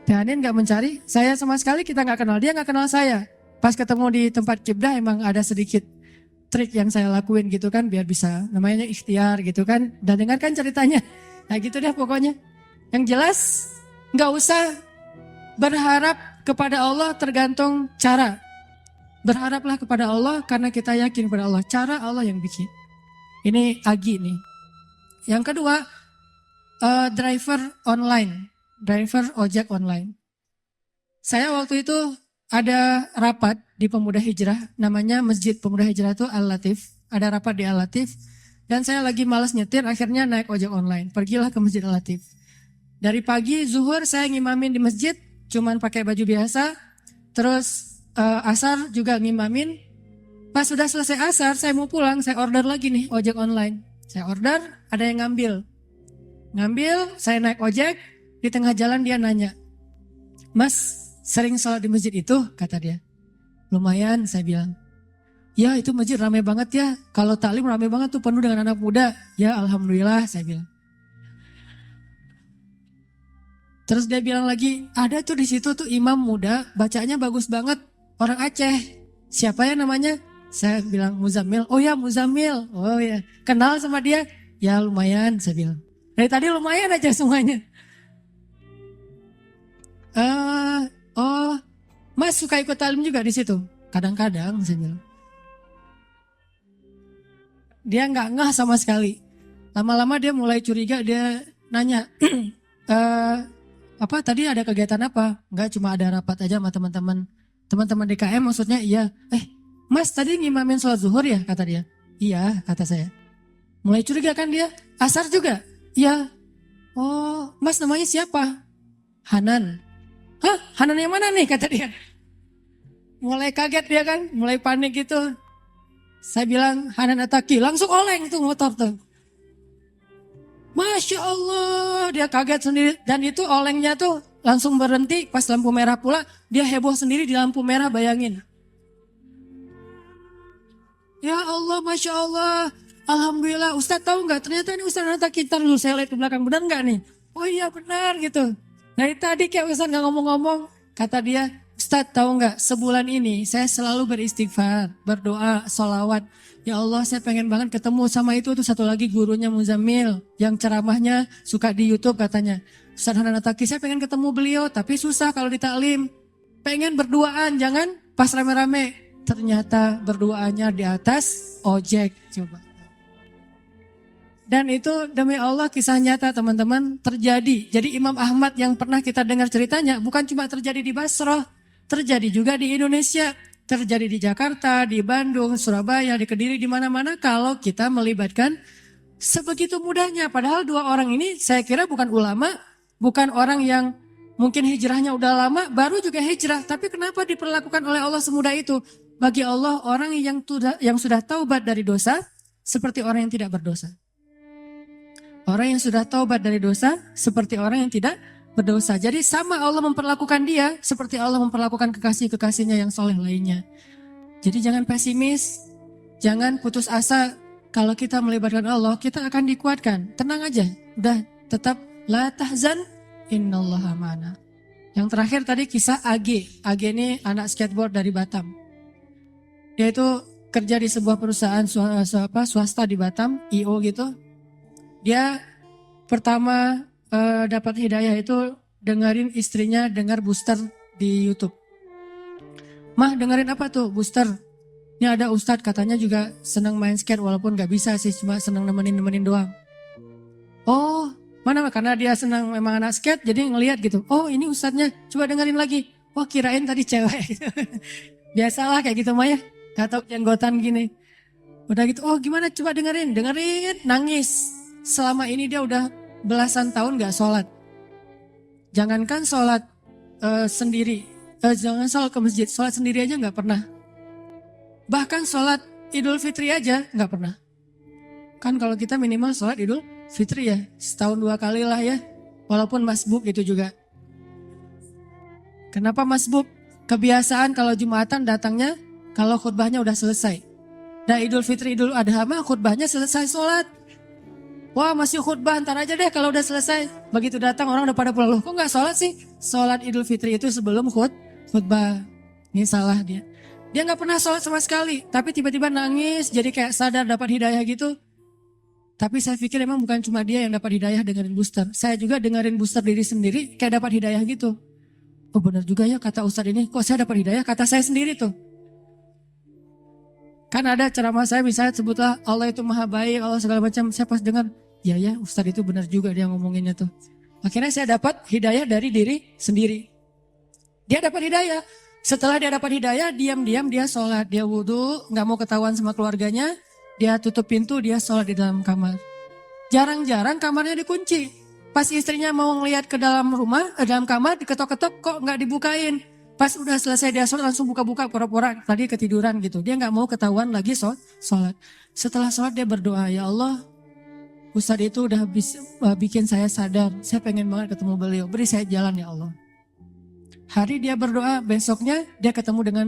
Teh Hanin nggak mencari, saya sama sekali kita nggak kenal, dia nggak kenal saya. Pas ketemu di tempat kibdah emang ada sedikit trik yang saya lakuin gitu kan, biar bisa namanya ikhtiar gitu kan. Dan dengarkan ceritanya, nah gitu deh pokoknya. Yang jelas nggak usah berharap kepada Allah tergantung cara. Berharaplah kepada Allah karena kita yakin kepada Allah. Cara Allah yang bikin. Ini Agi nih. Yang kedua, driver online. Driver ojek online. Saya waktu itu ada rapat di Pemuda Hijrah. Namanya Masjid Pemuda Hijrah itu Al-Latif. Ada rapat di Al-Latif. Dan saya lagi malas nyetir, akhirnya naik ojek online. Pergilah ke Masjid Al-Latif. Dari pagi, zuhur saya ngimamin di masjid. Cuman pakai baju biasa, terus asar juga ngimamin. Pas sudah selesai asar, saya mau pulang, saya order lagi nih ojek online. Saya order, ada yang ngambil. Saya naik ojek, di tengah jalan dia nanya, Mas, sering sholat di masjid itu? Kata dia. Lumayan, saya bilang. Ya itu masjid ramai banget ya, kalau taklim ramai banget tuh, penuh dengan anak muda. Ya alhamdulillah, saya bilang. Terus dia bilang lagi, ada tuh di situ tuh imam muda, bacanya bagus banget, orang Aceh. Siapa ya namanya? Saya bilang Muzammil. Oh ya Muzammil. Oh ya, kenal sama dia? Ya lumayan, saya bilang. Dari tadi lumayan aja semuanya. Oh, Mas suka ikut talim juga di situ? Kadang-kadang, saya bilang. Dia nggak ngeh sama sekali. Lama-lama dia mulai curiga, dia nanya, apa tadi ada kegiatan apa? Enggak, cuma ada rapat aja sama teman-teman DKM maksudnya. Iya. Mas tadi ngimamin sholat zuhur ya, kata dia. Iya, kata saya. Mulai curiga kan dia. Asar juga? Iya. Oh, Mas namanya siapa? Hanan. Hah, Hanan yang mana nih, kata dia. Mulai kaget dia kan, mulai panik gitu. Saya bilang Hanan Ataki, langsung oleng tuh motor tuh. Masya Allah, dia kaget sendiri. Dan itu olengnya tuh langsung berhenti pas lampu merah pula. Dia heboh sendiri di lampu merah, bayangin. Ya Allah, Masya Allah. Alhamdulillah, Ustadz tahu nggak? Ternyata ini Ustadz Nata kita dulu, saya lihat ke belakang, benar nggak nih? Oh iya benar gitu. Dari tadi kayak Ustadz nggak ngomong-ngomong, kata dia, Ustadz tahu nggak? Sebulan ini saya selalu beristighfar, berdoa, sholawat. Ya Allah, saya pengen banget ketemu sama itu tuh satu lagi gurunya Muzammil yang ceramahnya suka di YouTube katanya. Ustadz Hanan Ataki, saya pengen ketemu beliau, tapi susah kalau di taklim. Pengen berduaan, jangan pas rame-rame. Ternyata berduaannya di atas ojek, coba. Dan itu demi Allah kisah nyata teman-teman terjadi. Jadi Imam Ahmad yang pernah kita dengar ceritanya bukan cuma terjadi di Basrah, terjadi juga di Indonesia, terjadi di Jakarta, di Bandung, Surabaya, di Kediri, di mana-mana kalau kita melibatkan sebegitu mudahnya. Padahal dua orang ini saya kira bukan ulama, bukan orang yang mungkin hijrahnya udah lama, baru juga hijrah. Tapi kenapa diperlakukan oleh Allah semudah itu? Bagi Allah orang yang sudah taubat dari dosa seperti orang yang tidak berdosa. Orang yang sudah taubat dari dosa seperti orang yang tidak berdosa. Jadi sama Allah memperlakukan dia seperti Allah memperlakukan kekasih-kekasihnya yang soleh lainnya. Jadi jangan pesimis, jangan putus asa. Kalau kita melibatkan Allah, kita akan dikuatkan. Tenang aja, udah tetap la tahzan innallaha ma'ana. Yang terakhir tadi kisah AG. AG ini anak skateboard dari Batam. Dia itu kerja di sebuah perusahaan swasta di Batam, IO gitu. Dia pertama dapat hidayah itu dengerin istrinya dengar booster di YouTube. Mah dengerin apa tuh booster? Ini ada Ustadz katanya juga senang main skate walaupun gak bisa sih, cuma senang nemenin doang. Oh mana karena dia senang memang anak skate jadi ngelihat gitu. Oh ini Ustadznya, coba dengerin lagi. Oh kirain tadi cewek. Biasalah kayak gitu Maya, gak tau jenggotan gini. Udah gitu, oh gimana coba dengerin, nangis. Selama ini dia udah belasan tahun gak sholat. Jangankan sholat sendiri, jangan sholat ke masjid, sholat sendiri aja gak pernah. Bahkan sholat Idul Fitri aja gak pernah. Kan kalau kita minimal sholat Idul Fitri ya, setahun 2 kali lah ya. Walaupun masbuk itu juga. Kenapa masbuk? Kebiasaan kalau Jumatan datangnya kalau khutbahnya udah selesai. Dan Idul Fitri, Idul Adha mah khutbahnya selesai sholat. Wah masih khutbah, ntar aja deh kalau udah selesai. Begitu datang orang udah pada pulang. Loh kok gak sholat sih? Sholat Idul Fitri itu sebelum khutbah. Ini salah dia. Dia gak pernah sholat sama sekali. Tapi tiba-tiba nangis jadi kayak sadar dapat hidayah gitu. Tapi saya pikir emang bukan cuma dia yang dapat hidayah dengerin booster. Saya juga dengerin booster diri sendiri kayak dapat hidayah gitu. Oh benar juga ya kata Ustadz ini. Kok saya dapat hidayah? Kata saya sendiri tuh. Kan ada ceramah saya misalnya sebutlah Allah itu maha baik, Allah segala macam. Saya pas dengar, ya Ustadz itu benar juga dia ngomonginnya tuh. Akhirnya saya dapat hidayah dari diri sendiri. Dia dapat hidayah. Setelah dia dapat hidayah, diam-diam dia sholat. Dia wudhu, gak mau ketahuan sama keluarganya. Dia tutup pintu, dia sholat di dalam kamar. Jarang-jarang kamarnya dikunci. Pas istrinya mau ngelihat ke dalam rumah, dalam kamar, diketok-ketok kok gak dibukain. Pas udah selesai dia sholat langsung buka-buka pura-pura tadi ketiduran gitu. Dia gak mau ketahuan lagi sholat. Setelah sholat dia berdoa, ya Allah Ustadz itu udah bikin saya sadar. Saya pengen banget ketemu beliau. Beri saya jalan ya Allah. Hari dia berdoa, besoknya dia ketemu dengan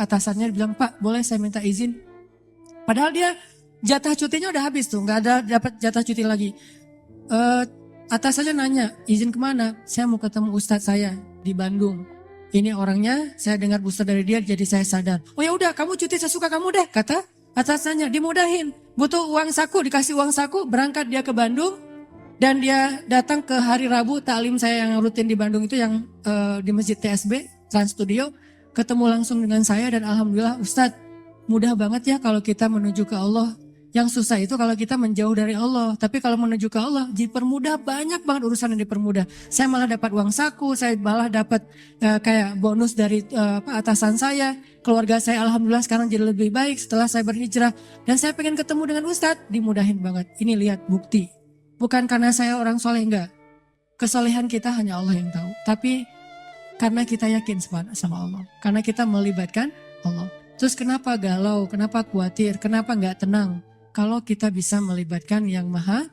atasannya. Dia bilang, Pak boleh saya minta izin. Padahal dia jatah cutinya udah habis tuh. Gak ada dapat jatah cuti lagi. Atasannya nanya, izin kemana? Saya mau ketemu ustadz saya di Bandung. Ini orangnya, saya dengar ustadz dari dia, jadi saya sadar. Oh ya udah, kamu cuti sesuka kamu deh, kata atasannya. Dimudahin, butuh uang saku, dikasih uang saku, berangkat dia ke Bandung. Dan dia datang ke hari Rabu, taklim saya yang rutin di Bandung itu yang di Masjid TSB, Trans Studio. Ketemu langsung dengan saya dan alhamdulillah ustadz, mudah banget ya kalau kita menuju ke Allah. Yang susah itu kalau kita menjauh dari Allah. Tapi kalau menuju ke Allah, dipermudah, banyak banget urusan yang dipermudah. Saya malah dapat uang saku, saya malah dapat kayak bonus dari atasan saya. Keluarga saya alhamdulillah sekarang jadi lebih baik setelah saya berhijrah. Dan saya pengen ketemu dengan Ustadz, dimudahin banget. Ini lihat bukti. Bukan karena saya orang soleh, enggak. Kesolehan kita hanya Allah yang tahu. Tapi karena kita yakin sama Allah. Karena kita melibatkan Allah. Terus kenapa galau, kenapa khawatir, kenapa enggak tenang? Kalau kita bisa melibatkan yang maha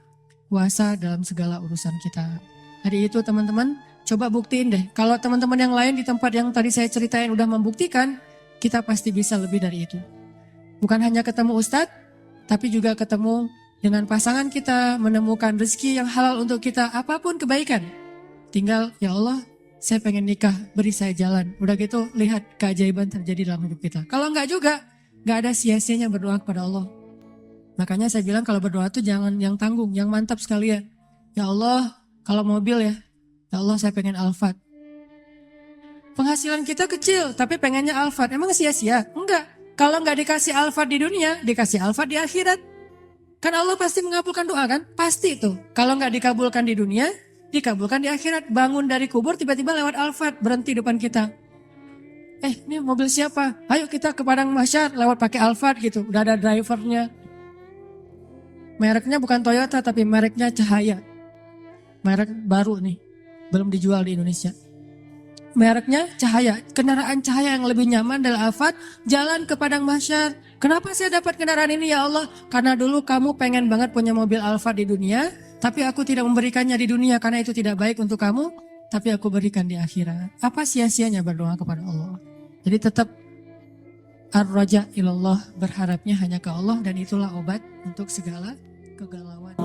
kuasa dalam segala urusan kita. Hari itu teman-teman, coba buktiin deh. Kalau teman-teman yang lain di tempat yang tadi saya ceritain udah membuktikan, kita pasti bisa lebih dari itu. Bukan hanya ketemu ustadz, tapi juga ketemu dengan pasangan kita, menemukan rezeki yang halal untuk kita, apapun kebaikan. Tinggal, ya Allah, saya pengen nikah, beri saya jalan. Udah gitu, lihat keajaiban terjadi dalam hidup kita. Kalau enggak juga, enggak ada sia-sianya berdoa kepada Allah. Makanya saya bilang kalau berdoa tuh jangan yang tanggung, yang mantap sekalian. Ya Allah, kalau mobil ya Allah saya pengen Alphard. Penghasilan kita kecil, tapi pengennya Alphard. Emang sia-sia? Enggak. Kalau enggak dikasih Alphard di dunia, dikasih Alphard di akhirat. Kan Allah pasti mengabulkan doa kan? Pasti itu. Kalau enggak dikabulkan di dunia, dikabulkan di akhirat. Bangun dari kubur tiba-tiba lewat Alphard, berhenti depan kita. Ini mobil siapa? Ayo kita ke Padang Mahsyar lewat pakai Alphard gitu. Udah ada drivernya. Mereknya bukan Toyota tapi mereknya Cahaya. Merek baru nih, belum dijual di Indonesia. Mereknya Cahaya, kendaraan Cahaya yang lebih nyaman adalah Alphard, jalan ke Padang Mahsyar. Kenapa saya dapat kendaraan ini ya Allah? Karena dulu kamu pengen banget punya mobil Alphard di dunia, tapi aku tidak memberikannya di dunia karena itu tidak baik untuk kamu, tapi aku berikan di akhirat. Apa sia-sianya berdoa kepada Allah? Jadi tetap ar-raja ilallah, berharapnya hanya ke Allah dan itulah obat untuk segala kegalauan.